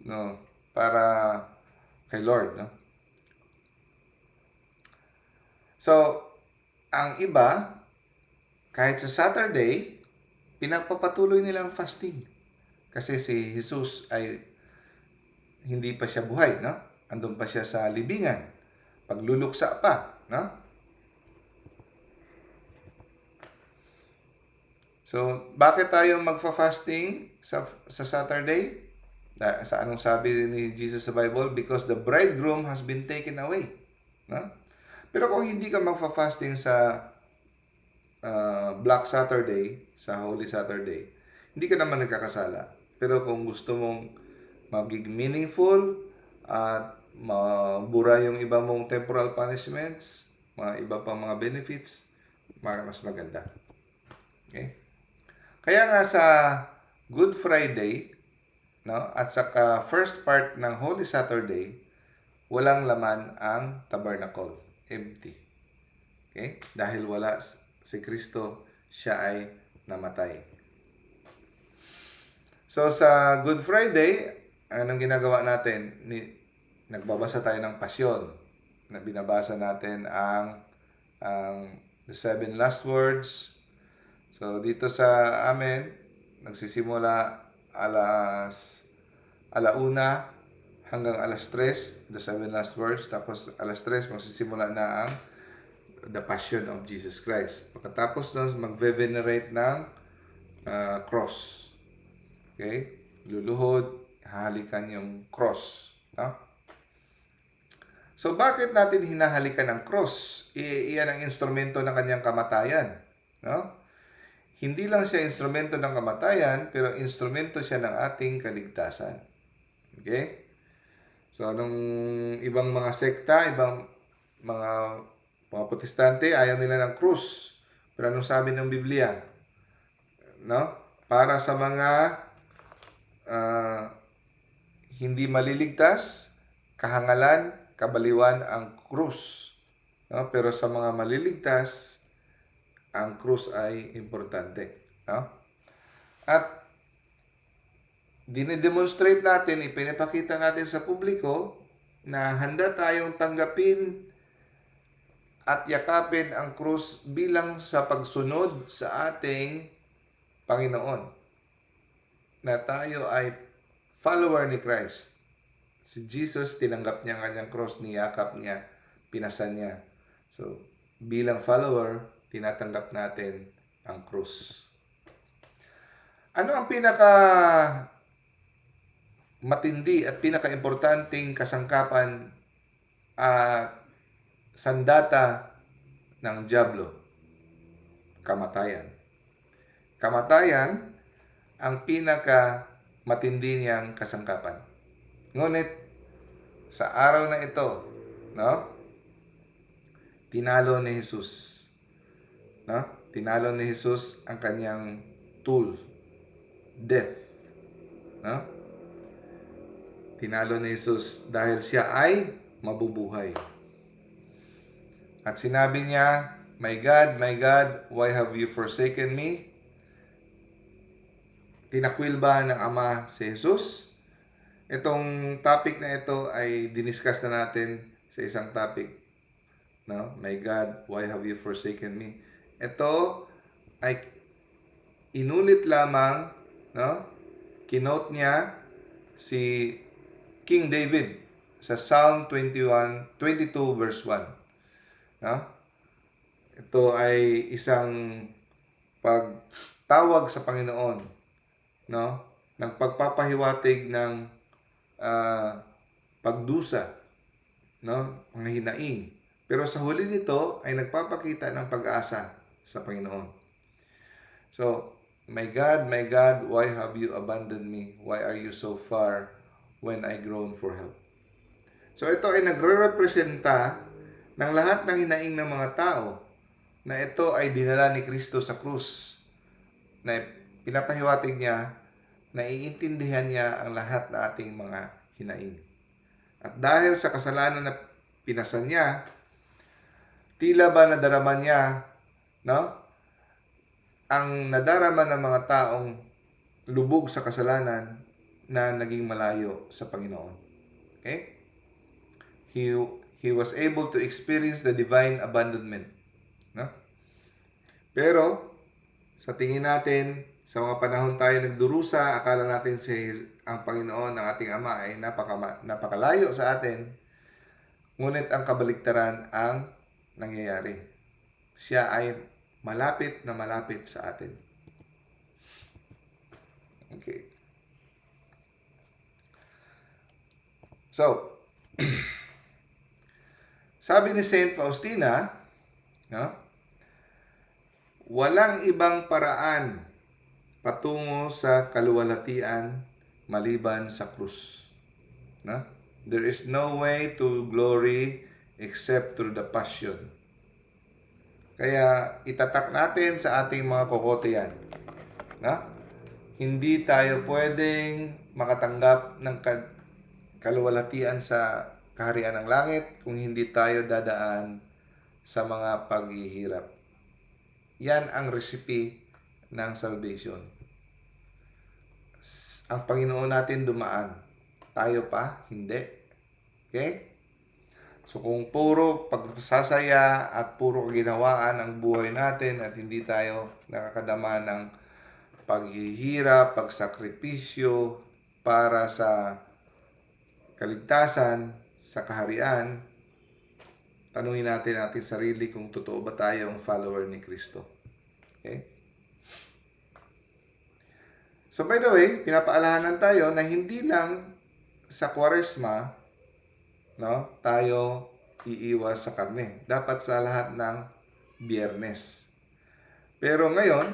No? Para kay Lord. No? So, ang iba, kahit sa Saturday, pinagpapatuloy nilang fasting. Kasi si Jesus ay hindi pa siya buhay, no? Andun pa siya sa libingan. Pagluluksa pa, no? So, bakit tayo magfa-fasting sa Saturday? Sa anong sabi ni Jesus sa Bible? Because the bridegroom has been taken away. No? Pero kung hindi ka magfa-fasting sa Black Saturday, sa Holy Saturday, hindi ka naman nagkakasala. Pero kung gusto mong maging meaningful at mabura yung iba mong temporal punishments, mga iba pang mga benefits, mas maganda. Okay? Kaya nga sa Good Friday, no, at saka first part ng Holy Saturday, walang laman ang tabernacle. Empty. Okay? Dahil wala si Kristo, siya ay namatay. So sa Good Friday, anong ginagawa natin? Nagbabasa tayo ng Pasyon. Na binabasa natin ang the 7 last words. So dito sa amin, nagsisimula alauna hanggang alas 3, the 7 last words. Tapos alas 3, magsisimula na ang the Passion of Jesus Christ. Pagkatapos nun, magve-venerate ng cross. Okay? Luluhod, hahalikan yung cross. No? So, bakit natin hinahalikan ang cross? Iyan ang instrumento ng kanyang kamatayan. No? Hindi lang siya instrumento ng kamatayan, pero instrumento siya ng ating kaligtasan. Okay? So, nung ibang mga sekta, ibang mga protestante, ayaw nila ng krus. Pero anong sabi ng Biblia? No? Para sa mga hindi maliligtas, kahangalan, kabaliwan ang krus. No? Pero sa mga maliligtas, ang krus ay importante. No? At dinedemonstrate natin, ipinapakita natin sa publiko na handa tayong tanggapin at yakapin ang krus bilang sa pagsunod sa ating Panginoon. Na tayo ay follower ni Christ. Si Jesus, tinanggap niya ang kanyang cross, niyakap niya, pinasan niya. So, bilang follower, tinatanggap natin ang krus. Ano ang pinaka matindi at pinaka-importanting kasangkapan at sandata ng dyablo? Kamatayan. Kamatayan ang pinaka matindi niyang kasangkapan. Ngunit sa araw na ito, no? Tinalo ni Jesus. No? Tinalo ni Jesus ang kanyang tool, death. No? Tinalo ni Jesus dahil siya ay mabubuhay. At sinabi niya, my God, why have you forsaken me? Tinakwil ba ng Ama si Jesus? Itong topic na ito ay diniscuss na natin sa isang topic. No? My God, why have you forsaken me? Ito ay inulit lamang, no? Kinote niya si King David sa Psalm 22 verse 1. No? Ito ay isang pagtawag sa Panginoon, no? Ng pagpapahiwatig ng pagdusa, no? Mga hinaing. Pero sa huli nito ay nagpapakita ng pag-asa sa Panginoon. So, my God, why have you abandoned me? Why are you so far when I groan for help? So, ito ay nagre-representa ng lahat ng hinaing ng mga tao na ito ay dinala ni Kristo sa krus. Na pinapahiwatig niya, naiintindihan niya ang lahat na ating mga hinaing. At dahil sa kasalanan na pinasan niya, tila ba nadarama niya, no? Ang nadarama ng mga taong lubog sa kasalanan na naging malayo sa Panginoon. Okay? He was able to experience the divine abandonment. No? Pero, sa tingin natin, Sa mga panahon tayo nagdurusa, akala natin ang Panginoon, ang ating Ama ay napakalayo sa atin. Ngunit ang kabaligtaran ang nangyayari. Siya ay malapit na malapit sa atin. Okay. So, sabi ni Saint Faustina, no? Walang ibang paraan patungo sa kaluwalhatian maliban sa krus. No? There is no way to glory except through the passion. Kaya itatak natin sa ating mga kokote yan. No? Hindi tayo pwedeng makatanggap ng kaluwalhatian sa kaharian ng langit kung hindi tayo dadaan sa mga paghihirap. Yan ang recipe ng salvation. Ang Panginoon natin dumaan. Tayo pa, hindi. Okay? So kung puro pagsasaya at puro kaginawaan ang buhay natin at hindi tayo nakakadama ng paghihirap, pagsakripisyo para sa kaligtasan, sa kaharian, tanungin natin ating sarili kung totoo ba tayong follower ni Kristo. Okay? So by the way, pinapaalahanan tayo na hindi lang sa Kwaresma, no, tayo iiwas sa karne. Dapat sa lahat ng Biyernes. Pero ngayon,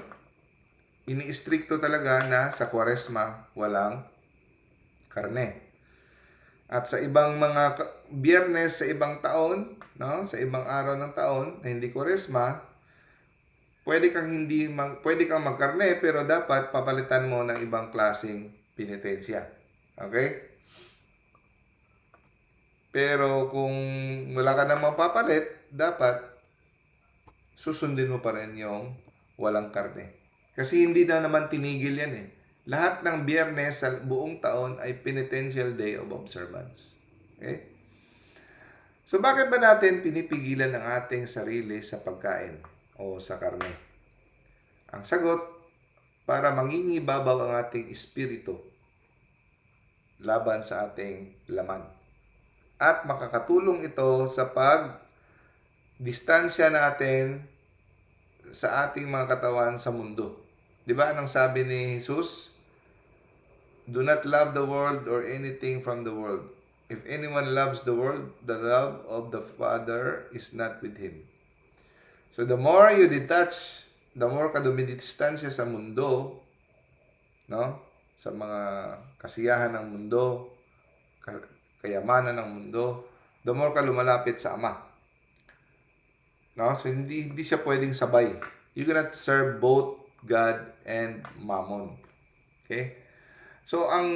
ini-stricto talaga na sa Kwaresma walang karne. At sa ibang mga Biyernes sa ibang taon, no, sa ibang araw ng taon na hindi Kwaresma, pwede kang magkarne pero dapat papalitan mo ng ibang klaseng penitensya. Okay? Pero kung wala ka namang papalit, dapat susundin mo pa rin yung walang karne. Kasi hindi na naman tinigil yan eh. Lahat ng Biyernes sa buong taon ay penitential day of observance. Okay? So bakit ba natin pinipigilan ang ating sarili sa pagkain o sa karne? Ang sagot, para mangingibabaw ang ating espiritu laban sa ating laman. At makakatulong ito sa pagdistansya natin sa ating mga katawan sa mundo. Di ba anong sabi ni Jesus? Do not love the world or anything from the world. If anyone loves the world, the love of the Father is not with him. So the more you detach, the more ka dumidistansya sa mundo, no? Sa mga kasiyahan ng mundo, kayamanan ng mundo, the more ka lumalapit sa Ama. No? So hindi siya pwedeng sabay. You cannot serve both God and Mammon. Okay? So, ang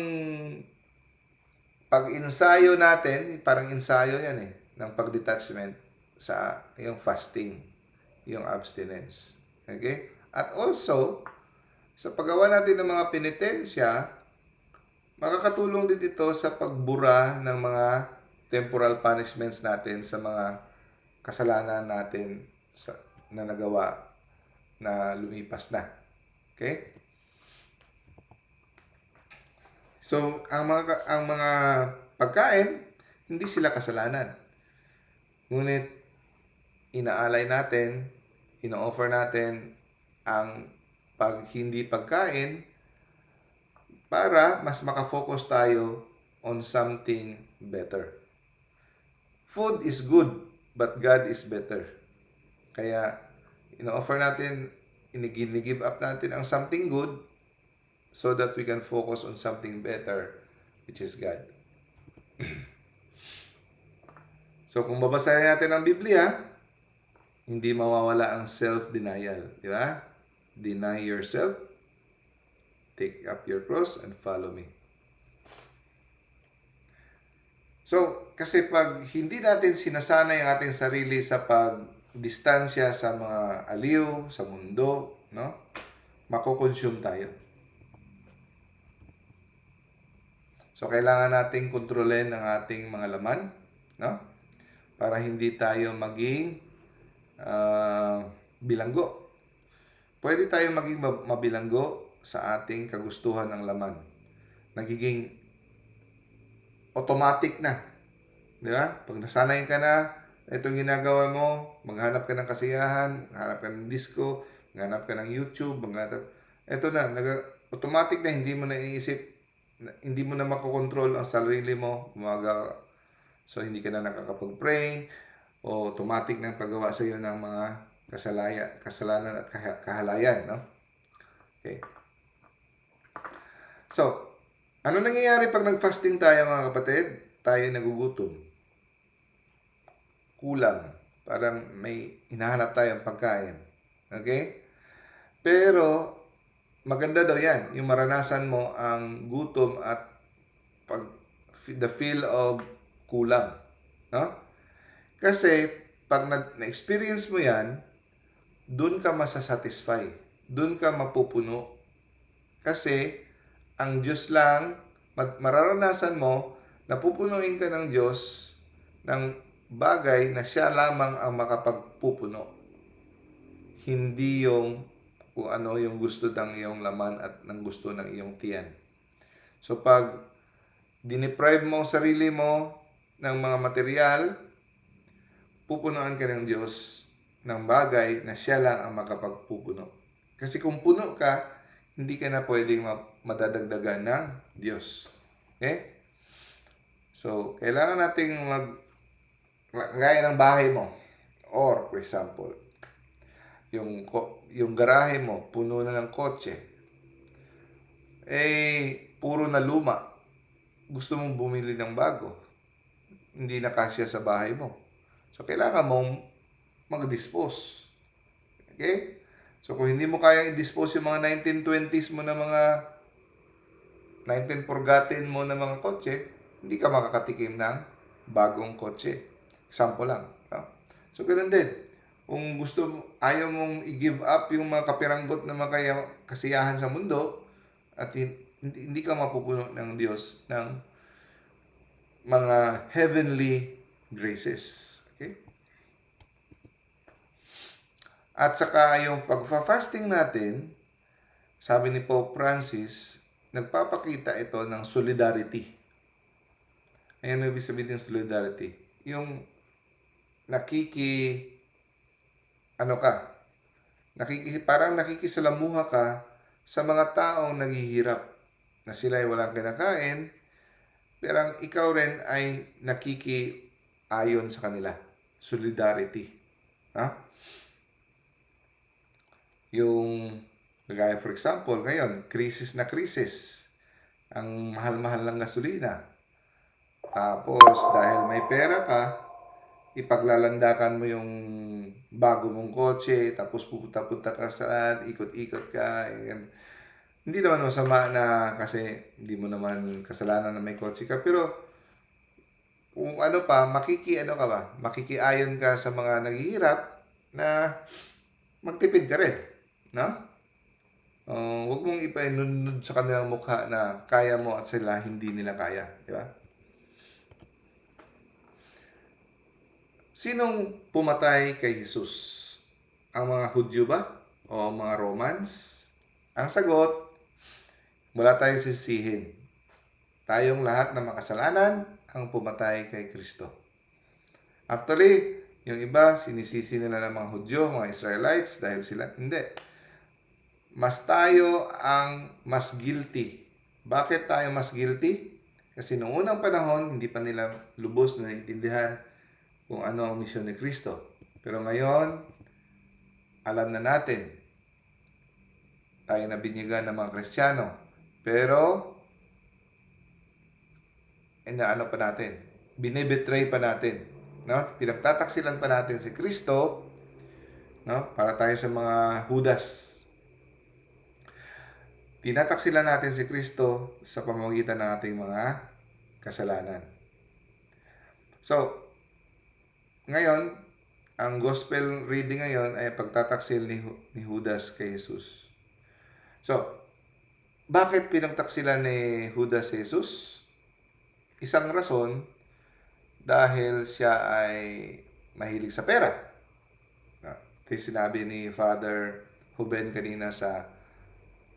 pag-insayo natin, parang insayo yan eh, ng pag-detachment sa yung fasting, yung abstinence. Okay? At also, sa paggawa natin ng mga penitensya, makakatulong din ito sa pagbura ng mga temporal punishments natin sa mga kasalanan natin na nagawa na lumipas na. Okay? So, ang mga pagkain, hindi sila kasalanan. Ngunit, inaalay natin, ino-offer natin ang hindi pagkain para mas makafocus tayo on something better. Food is good, but God is better. Kaya, ino-offer natin, give up natin ang something good so that we can focus on something better, which is God. So, kung babasahin natin ang Biblia, hindi mawawala ang self-denial. Di ba? Deny yourself, take up your cross, and follow me. So, kasi pag hindi natin sinasanay ang ating sarili sa pagdistansya sa mga aliw, sa mundo, no? Mako-consume tayo. So, kailangan nating kontrolin ang ating mga laman, no? Para hindi tayo maging bilanggo. Pwede tayo maging mabilanggo sa ating kagustuhan ng laman. Nagiging automatic na. Di ba? Pag nasanay ka na, itong ginagawa mo, maghanap ka ng kasiyahan, maghanap ka ng disco, maghanap ka ng YouTube, ito na, automatic na, hindi mo na iniisip, hindi mo na makokontrol ang sarili mo, so hindi ka na nakakapag-pray, o automatic na paggawa sa iyo ng mga kasalanan at kahalayan, no? Okay. So, ano nangyayari pag nag-fasting tayo, mga kapatid? Tayo nagugutom. Kulang. Parang may hinahanap tayong pagkain. Okay? Pero, maganda daw yan. Yung maranasan mo ang gutom at the feel of kulang. No? Kasi, pag na-experience mo yan, dun ka masasatisfy. Dun ka mapupuno. Kasi, ang Diyos lang, mararanasan mo, napupunuin ka ng Diyos ng bagay na siya lamang ang makapagpupuno. Hindi yung kung ano yung gusto ng iyong laman at ng gusto ng iyong tiyan. So pag dineprive mo sarili mo ng mga material, pupunuan ka ng Diyos ng bagay na siya lang ang makapagpupuno. Kasi kung puno ka, hindi ka na pwedeng madadagdagan ng Diyos. Okay? So, kailangan nating gaya ng bahay mo. Or, for example, yung garahe mo, puno na ng kotse. Puro na luma. Gusto mong bumili ng bago. Hindi na kasya sa bahay mo. So, kailangan mong mag-dispose. Okay? So, kung hindi mo kaya i-dispose yung mga 1920s mo na mga 1940 mo na mga kotse, hindi ka makakatikim ng bagong kotse. Example lang. No? So, ganoon din. Kung ayaw mong i-give up yung mga kapiranggot na mga kasiyahan sa mundo, at hindi ka mapupuno ng Diyos ng mga heavenly graces. Okay? At saka yung pagfa-fasting natin, sabi ni Pope Francis, nagpapakita ito ng solidarity. Ayan ang ibig sabihin ng solidarity. Yung parang nakikisalamuha ka sa mga taong naghihirap na sila ay walang kinakain, pero ikaw rin ay nakikiayon sa kanila. Solidarity. Ha? Yung, kagaya for example, ngayon, krisis na krisis. Ang mahal-mahal ng gasolina. Tapos, dahil may pera ka, ipaglalandakan mo yung bago mong kotse, tapos pupunta-punta ka saan, ikot-ikot ka. Hindi naman masama na kasi hindi mo naman kasalanan na may kotse ka. Pero, kung ano pa, makikiayon ka sa mga naghihirap na magtipid ka rin. No? Huwag mong ipainunod sa kanilang mukha na kaya mo at sila hindi nila kaya. Di ba? Sinong pumatay kay Jesus? Ang mga Hudyo ba? O mga Romans? Ang sagot, wala tayong sisihin. Tayong lahat na makasalanan ang pumatay kay Kristo. Actually, yung iba, sinisisi nila ng mga Hudyo, mga Israelites, dahil sila, hindi. Mas tayo ang mas guilty. Bakit tayo mas guilty? Kasi noong unang panahon, hindi pa nila lubos na naiintindihan kung ano ang misyon ni Kristo. Pero ngayon, alam na natin. Tayo na binyagan ng mga Kristiyano. Pero, inaano pa natin? Binibetray pa natin. No? Pinagtataksilan pa natin si Kristo, no? Para tayo sa mga Judas. Tinataksilan natin si Kristo sa pamamagitan ng ating mga kasalanan. So, ngayon, ang gospel reading ngayon ay pagtataksil ni Judas kay Jesus. So, bakit pinagtaksilan ni Judas si Jesus? Isang rason, dahil siya ay mahilig sa pera. Ito yung sinabi ni Father Ruben kanina sa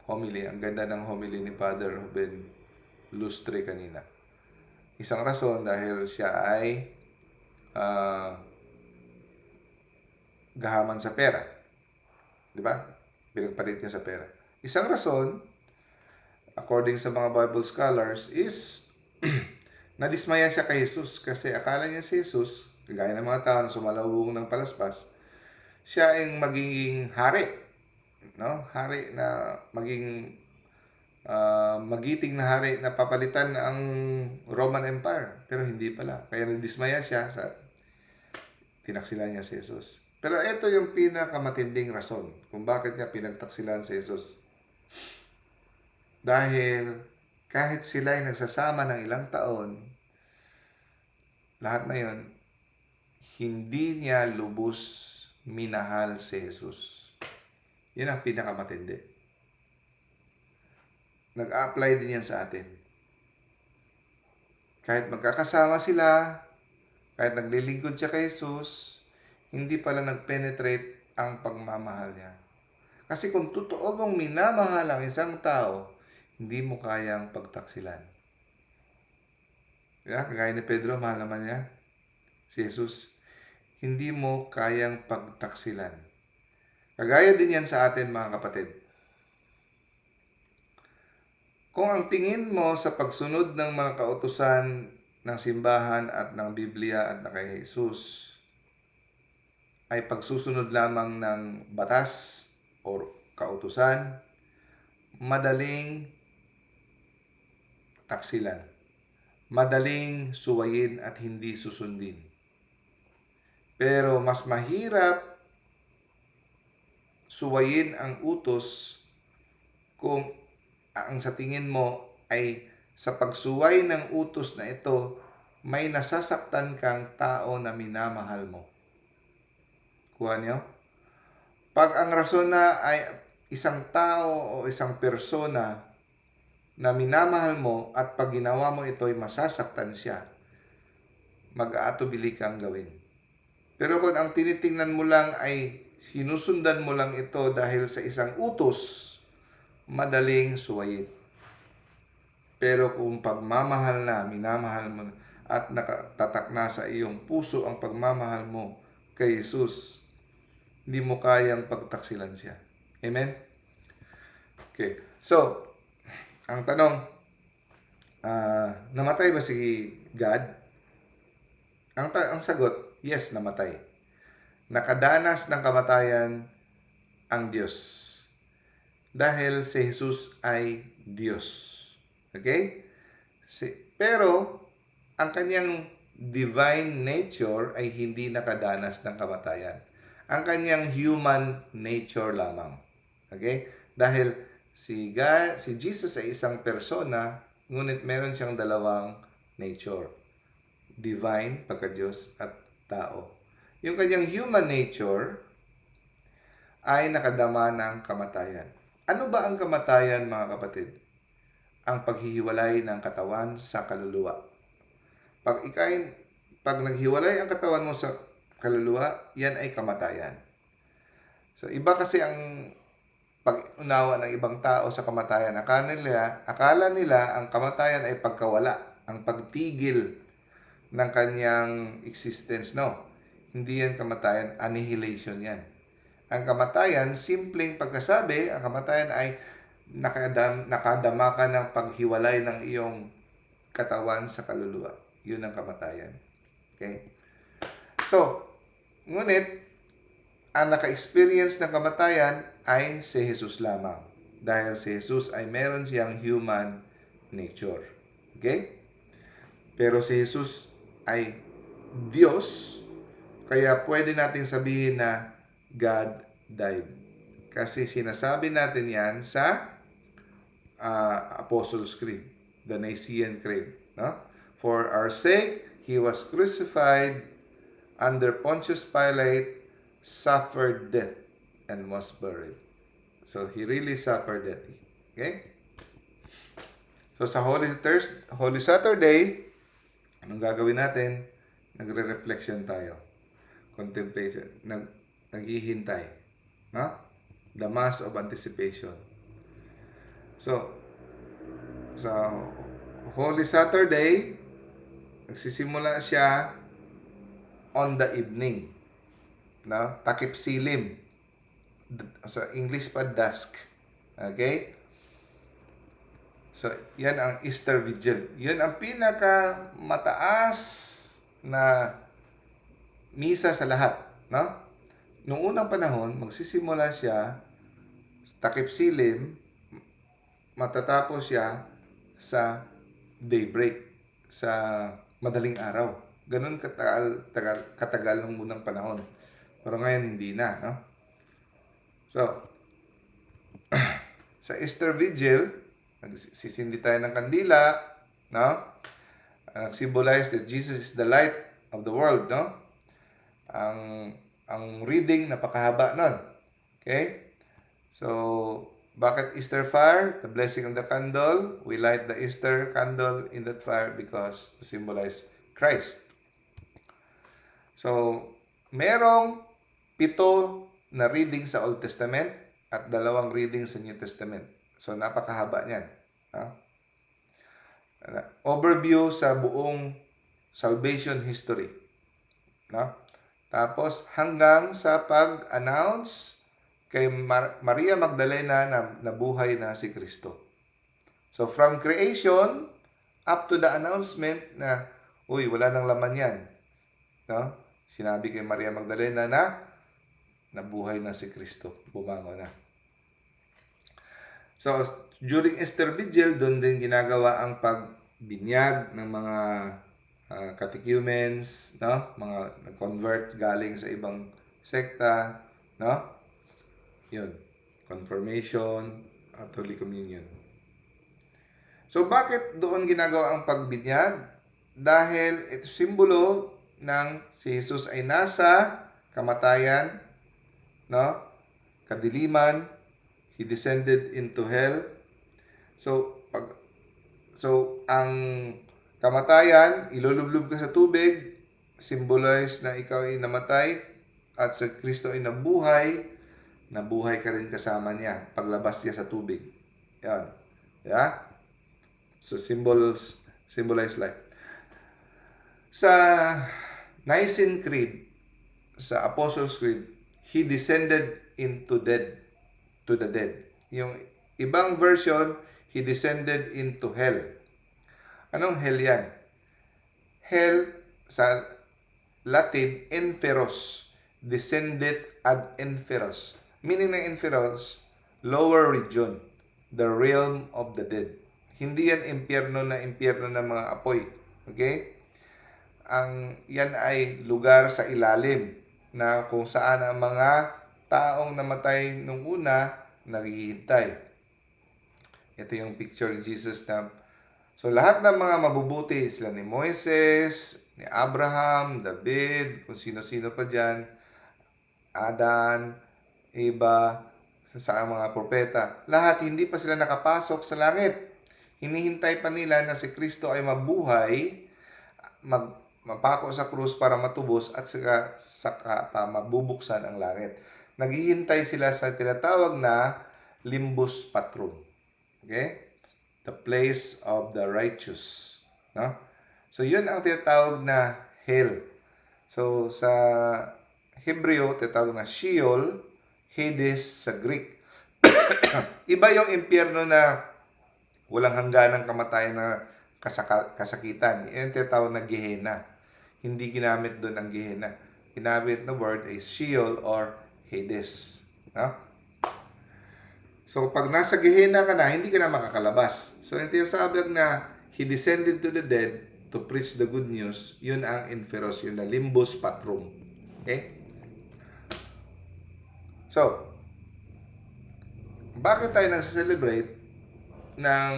homily. Ang ganda ng homily ni Father Ruben Lustre kanina. Isang rason dahil siya ay gahaman sa pera. Di ba? Pinagpalit niya sa pera. Isang rason, according sa mga Bible scholars, is nadismaya siya kay Jesus kasi akala niya si Jesus, kagaya ng mga tao na sumalubong ng palaspas, siya ay magiging hari. No? Hari na maging magiting na hari na papalitan ang Roman Empire. Pero hindi pala. Kaya nadismaya siya sa tinaksilan niya si Jesus. Pero ito yung pinakamatinding rason kung bakit niya pinagtaksilan si Jesus. Dahil kahit sila ay nagsasama ng ilang taon, lahat na yon, hindi niya lubos minahal si Jesus. Yan ang pinakamatindi. Nag-apply din yan sa atin. Kahit magkakasama sila, kahit naglilingkod siya kay Jesus, hindi pala nag-penetrate ang pagmamahal niya. Kasi kung totoo mong minamahal ang isang tao, hindi mo kayang pagtaksilan. Kaya, kagaya ni Pedro, mahal naman niya si Jesus. Hindi mo kayang pagtaksilan. Kagaya din yan sa atin, mga kapatid. Kung ang tingin mo sa pagsunod ng mga kautusan ng simbahan at ng Biblia at na kay Jesus ay pagsusunod lamang ng batas o kautusan, madaling taksilan. Madaling suwayin at hindi susundin. Pero mas mahirap suwayin ang utos kung ang sa tingin mo ay sa pagsuway ng utos na ito, may nasasaktan kang tao na minamahal mo. Kuha niyo? Pag ang rason na ay isang tao o isang persona na minamahal mo at pag ginawa mo ito ay masasaktan siya, mag-aatubili kang gawin. Pero kung ang tinitingnan mo lang ay sinusundan mo lang ito dahil sa isang utos, madaling suwayin. Pero kung pagmamahal na, minamahal mo at nakatatak na sa iyong puso ang pagmamahal mo kay Jesus, hindi mo kayang pagtaksilan siya. Amen? Okay. So, ang tanong, namatay ba si God? Ang sagot, yes, namatay. Nakadanas ng kamatayan ang Diyos. Dahil si Jesus ay Diyos. Okay? Pero, ang kanyang divine nature ay hindi nakadanas ng kamatayan. Ang kanyang human nature lamang. Okay? Dahil si Jesus ay isang persona, ngunit meron siyang dalawang nature. Divine, pagka-Diyos, at tao. Yung kanyang human nature ay nakadama ng kamatayan. Ano ba ang kamatayan, mga kapatid? Ang paghihiwalay ng katawan sa kaluluwa. Pag naghiwalay ang katawan mo sa kaluluwa, yan ay kamatayan. So, iba kasi ang pag-unawa ng ibang tao sa kamatayan. Akala nila ang kamatayan ay pagkawala, ang pagtigil ng kanyang existence. No, hindi yan kamatayan, annihilation yan. Ang kamatayan, simpleng pagkasabi, ang kamatayan ay nakadama ka ng paghiwalay ng iyong katawan sa kaluluwa. Yun ang kamatayan. Okay? So, ngunit, ang naka-experience ng kamatayan ay si Jesus lamang. Dahil si Jesus ay meron siyang human nature. Okay? Pero si Jesus ay Diyos, kaya pwede natin sabihin na God died. Kasi sinasabi natin yan sa Apostles' Creed, the Nicene Creed. No? For our sake, He was crucified under Pontius Pilate, suffered death, and was buried. So, He really suffered death. Okay? So, sa Holy Saturday, anong gagawin natin? Nagre-reflection tayo. Contemplation. Naghihintay. No? The Mass of Anticipation. So, sa Holy Saturday, nagsisimula siya on the evening. No? Takip silim. Sa English pa, dusk. Okay? So, yan ang Easter Vigil. Yan ang pinaka mataas na misa sa lahat. No? Noong unang panahon, magsisimula siya sa takip silim, matatapos siya sa daybreak, sa madaling araw. Ganun katagal ng unang panahon. Pero ngayon hindi na, no? So, sa Easter Vigil, nagsisindi tayo ng kandila, no? Nag-symbolize that Jesus is the light of the world, no? Ang reading napakahaba nun. Okay? So, bakit Easter fire? The blessing of the candle. We light the Easter candle in that fire because to symbolize Christ. So, merong 7 na reading sa Old Testament at 2 reading sa New Testament. So, napakahaba niyan. Overview sa buong salvation history. No? Tapos, hanggang sa pag-announce kay Maria Magdalena na nabuhay na si Kristo. So, from creation up to the announcement na, uy, wala nang laman yan. No? Sinabi kay Maria Magdalena na nabuhay na si Kristo. Bumangon na. So, during Easter Vigil, doon din ginagawa ang pagbinyag ng mga catechumens, no? Mga nag-convert galing sa ibang sekta, no? Yun. Confirmation at Holy Communion. So, bakit doon ginagawa ang pagbinyag? Dahil ito simbolo ng si Jesus ay nasa kamatayan, no? Kadiliman, He descended into hell. So, ang kamatayan, ilulublob ka sa tubig, symbolize na ikaw ay namatay, at sa Kristo ay nabuhay ka rin kasama niya paglabas niya sa tubig. Yan. Yeah? So, symbolize life. Sa Nicene Creed, sa Apostles' Creed, He descended into to the dead. Yung ibang version, He descended into hell. Anong hell yan? Hell, sa Latin, inferos. Descended ad inferos. Meaning ng inferos, lower region, the realm of the dead. Hindi yan impyerno ng mga apoy. Okay? Yan ay lugar sa ilalim na kung saan ang mga taong namatay nung una naghihintay. Ito yung picture ni Jesus na so lahat ng mga mabubuti sila ni Moises, ni Abraham, David, kung sino-sino pa dyan, Adan, Eva, sa mga propeta. Lahat hindi pa sila nakapasok sa langit. Hinihintay pa nila na si Kristo ay mabuhay, mapako sa krus para matubos at saka pa mabubuksan ang langit. Naghihintay sila sa tinatawag na limbus patrum. Okay? The place of the righteous. No? So, yun ang tinatawag na hell. So, sa Hebreo, tinatawag na Sheol, Hades sa Greek. Iba yung impyerno na walang hangganang kamatayan na kasakitan. Yan tinatawag na Gehenna. Hindi ginamit doon ang Gehenna. Ginamit na word ay Sheol or Hades. No? So, pag nasa Gehenna ka na, hindi ka na makakalabas. So, yung tinasabag na He descended to the dead to preach the good news, yun ang inferos, yun na limbus patrum. Okay? So, bakit tayo nagsa-celebrate ng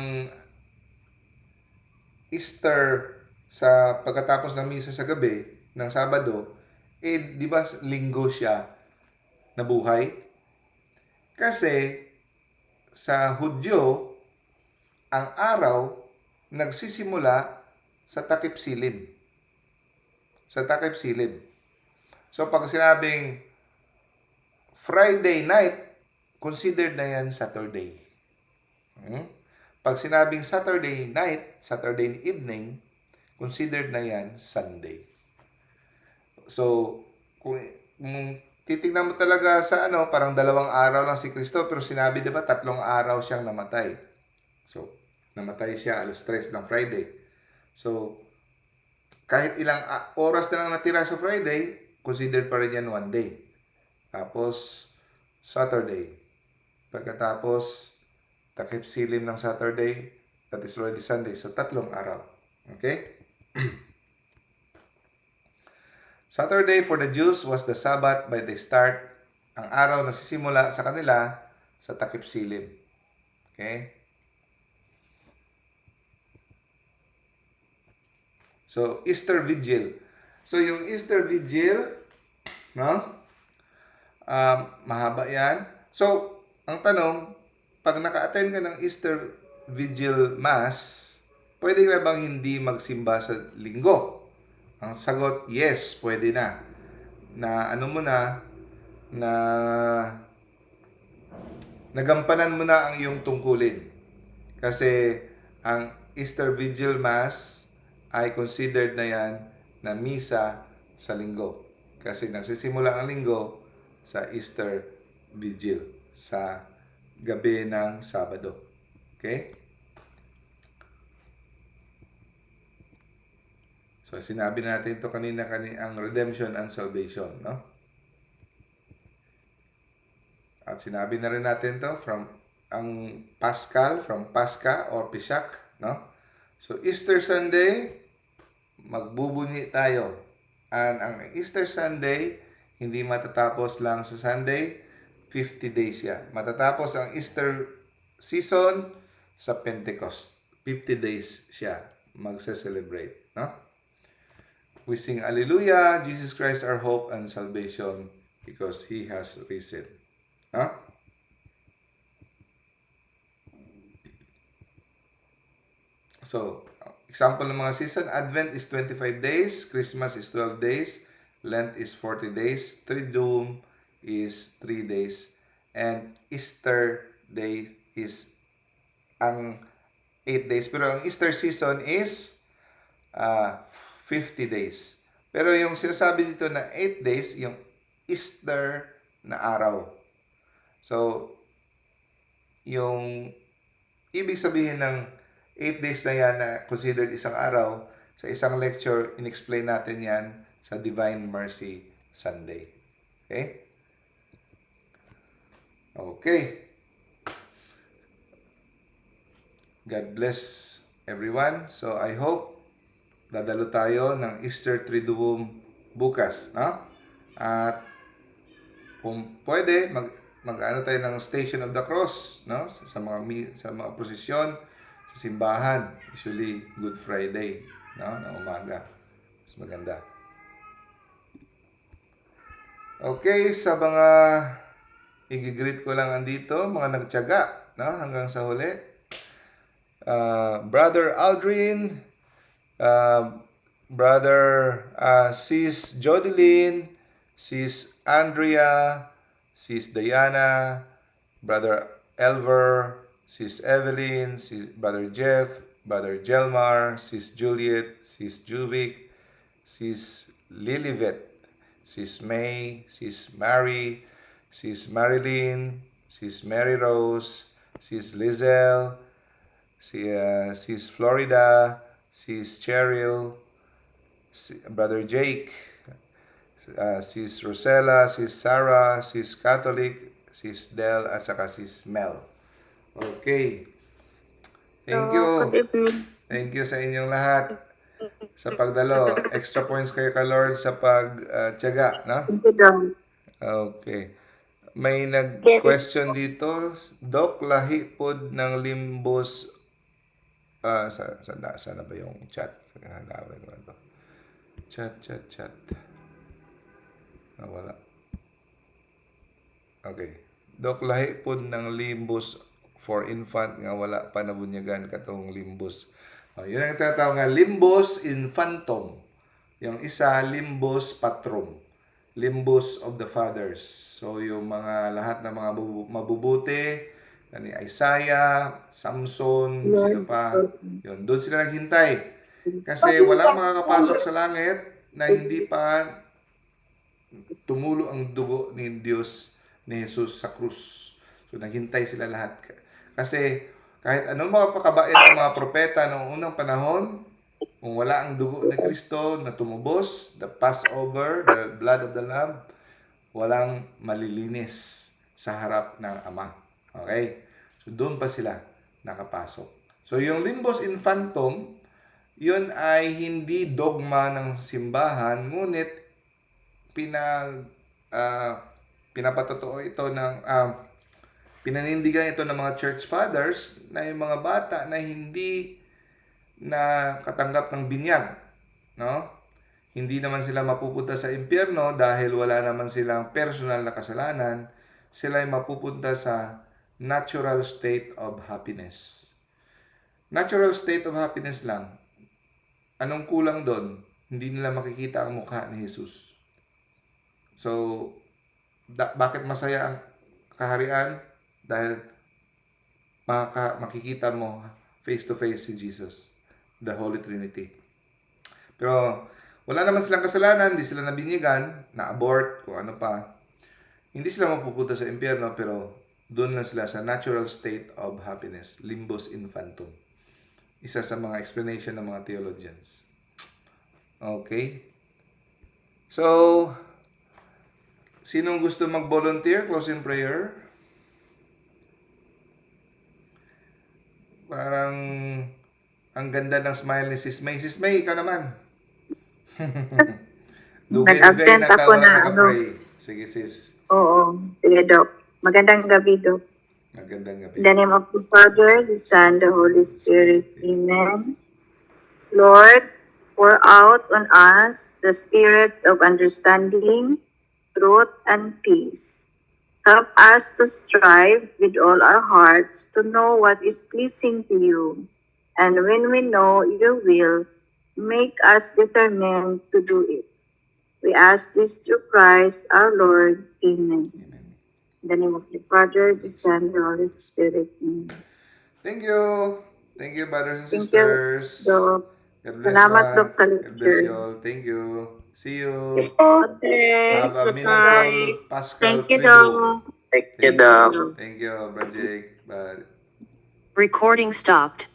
Easter sa pagkatapos ng misa sa gabi ng Sabado? Di ba linggo siya nabuhay? Kasi sa Hudyo, ang araw nagsisimula sa takip silim. Sa takip silim. So, pag sinabing Friday night, considered na yan Saturday. Pag sinabing Saturday night, Saturday evening, considered na yan Sunday. So, kung titignan mo talaga sa parang 2 araw lang si Kristo, pero sinabi, di ba, 3 araw siyang namatay. So, namatay siya alas 3 ng Friday. So, kahit ilang oras na lang natira sa Friday, considered pa rin yan 1 day. Tapos, Saturday. Pagkatapos, takip silim ng Saturday, that is already Sunday. So, 3 araw. Okay? Saturday for the Jews was the Sabbath by the start. Ang araw na sisimula sa kanila sa takip silim. Okay? So, Easter Vigil. So, yung Easter Vigil, no? Mahaba yan. So, ang tanong, pag naka-attend ka ng Easter Vigil Mass, pwede ka bang hindi magsimba sa linggo? Ang sagot, yes, pwede na. Na nagampanan mo na ang iyong tungkulin. Kasi ang Easter Vigil Mass ay considered na yan na misa sa linggo. Kasi nagsisimula ang linggo sa Easter Vigil, sa gabi ng Sabado. Okay? So, sinabi natin ito kanina ang redemption and salvation, no? At sinabi na rin natin to from Pascha or Pisak, no? So, Easter Sunday, magbubunyi tayo. And ang Easter Sunday, hindi matatapos lang sa Sunday, 50 days siya. Matatapos ang Easter season sa Pentecost. 50 days siya magse-celebrate, no? We sing Alleluia, Jesus Christ our hope and salvation because He has risen. No? So, example ng mga season, Advent is 25 days, Christmas is 12 days, Lent is 40 days, Triduum is 3 days, and Easter Day is ang 8 days. Pero ang Easter season is 50 days. Pero yung sinasabi dito na 8 days, yung Easter na araw. So, yung ibig sabihin ng 8 days na yan na considered isang araw, sa isang lecture, in-explain natin yan sa Divine Mercy Sunday. Okay? Okay. God bless everyone. So, I hope dadalo tayo ng Easter Triduum bukas, no? At kung pwede, mag-ano tayo ng Station of the Cross, no? Sa mga prosesyon, sa simbahan, usually Good Friday, no? Na umaga. Mas maganda. Okay, sa mga i-greet ko lang andito, mga nagtiyaga, no? Hanggang sa huli. Brother Aldrin, Brother Sis Jodeline, Sis Andrea, Sis Diana, Brother Elver, Sis Evelyn, Brother Jeff, Brother Jelmar, Sis Juliet, Sis Juvic, Sis Lilibet, Sis May, Sis Mary, Sis Marilyn, Sis Mary Rose, Sis Lizelle, Sis Florida, Sis Cheryl, Brother Jake, Sis Rosella, Sis Sarah, Sis Catholic, Sis Del, at saka Sis Mel. Okay. Thank you. Good evening. Thank you sa inyong lahat sa pagdalo. Extra points kayo ka Lord sa pagtiyaga, no? Thank you, Dom. Okay. May nag-question dito. Dok, lahi pod ng limbus. Sana ba yung chat? Hanapin ko na to. Chat. Nawala. Okay. Dok, lahi pod ng limbus for infant nga wala pa nabunyagan katong limbus. Yun ang tatawag nga limbus infantum. Yung isa, limbus patrum. Limbus of the fathers. So, yung mga lahat ng mga mabubuti ni Isaiah, Samson, sino pa. Yun, doon sila naghintay. Kasi walang makakapasok sa langit na hindi pa tumulo ang dugo ni Diyos ni Jesus sa krus. So naghintay sila lahat. Kasi kahit anong mga pakabait ng mga propeta noong unang panahon, kung wala ang dugo ni Kristo na tumubos, the Passover, the blood of the Lamb, walang malilinis sa harap ng Ama. Okay? So doon pa sila nakapasok. So yung limbus infantum, yun ay hindi dogma ng simbahan, ngunit pinapatotoo ito ng pinanindigan ito ng mga church fathers na yung mga bata na hindi na katanggap ng binyag, no? Hindi naman sila mapupunta sa impyerno dahil wala naman silang personal na kasalanan. Sila ay mapupunta sa natural state of happiness. Natural state of happiness lang. Anong kulang doon? Hindi nila makikita ang mukha ni Jesus. So, bakit masaya ang kaharian? Dahil makikita mo face to face si Jesus, the Holy Trinity. Pero wala naman silang kasalanan, hindi sila nabinyagan, na-abort, kung ano pa. Hindi sila mapupunta sa impyerno, pero doon lang sila sa natural state of happiness, limbus infantum. Isa sa mga explanation ng mga theologians. Okay? So, sinong gusto mag-volunteer? Closing prayer? Parang ang ganda ng smile ni Sis May. Sis May, ikaw naman. Dugay-dugay na ka, ako wala na, naka-pray. Sige, sis. Oo, sige, Doc. Magandang gabi, Doc. Magandang gabi. In the name of the Father, the Son, the Holy Spirit. Amen. Lord, pour out on us the spirit of understanding, truth, and peace. Help us to strive with all our hearts to know what is pleasing to you. And when we know your will, make us determined to do it. We ask this through Christ our Lord. Amen. Amen. In the name of the Father, the Son, and the Holy Spirit. Amen. Thank you. Thank you, brothers and Thank you, sisters. Doc. God bless Salamat, you. Doc, sa God bless lecture. you all. Thank you. See you. Okay. Have a meaningful Paschal Thank you, Triduum. Doc. Thank you. Thank you, Brajik. Bye. Recording stopped.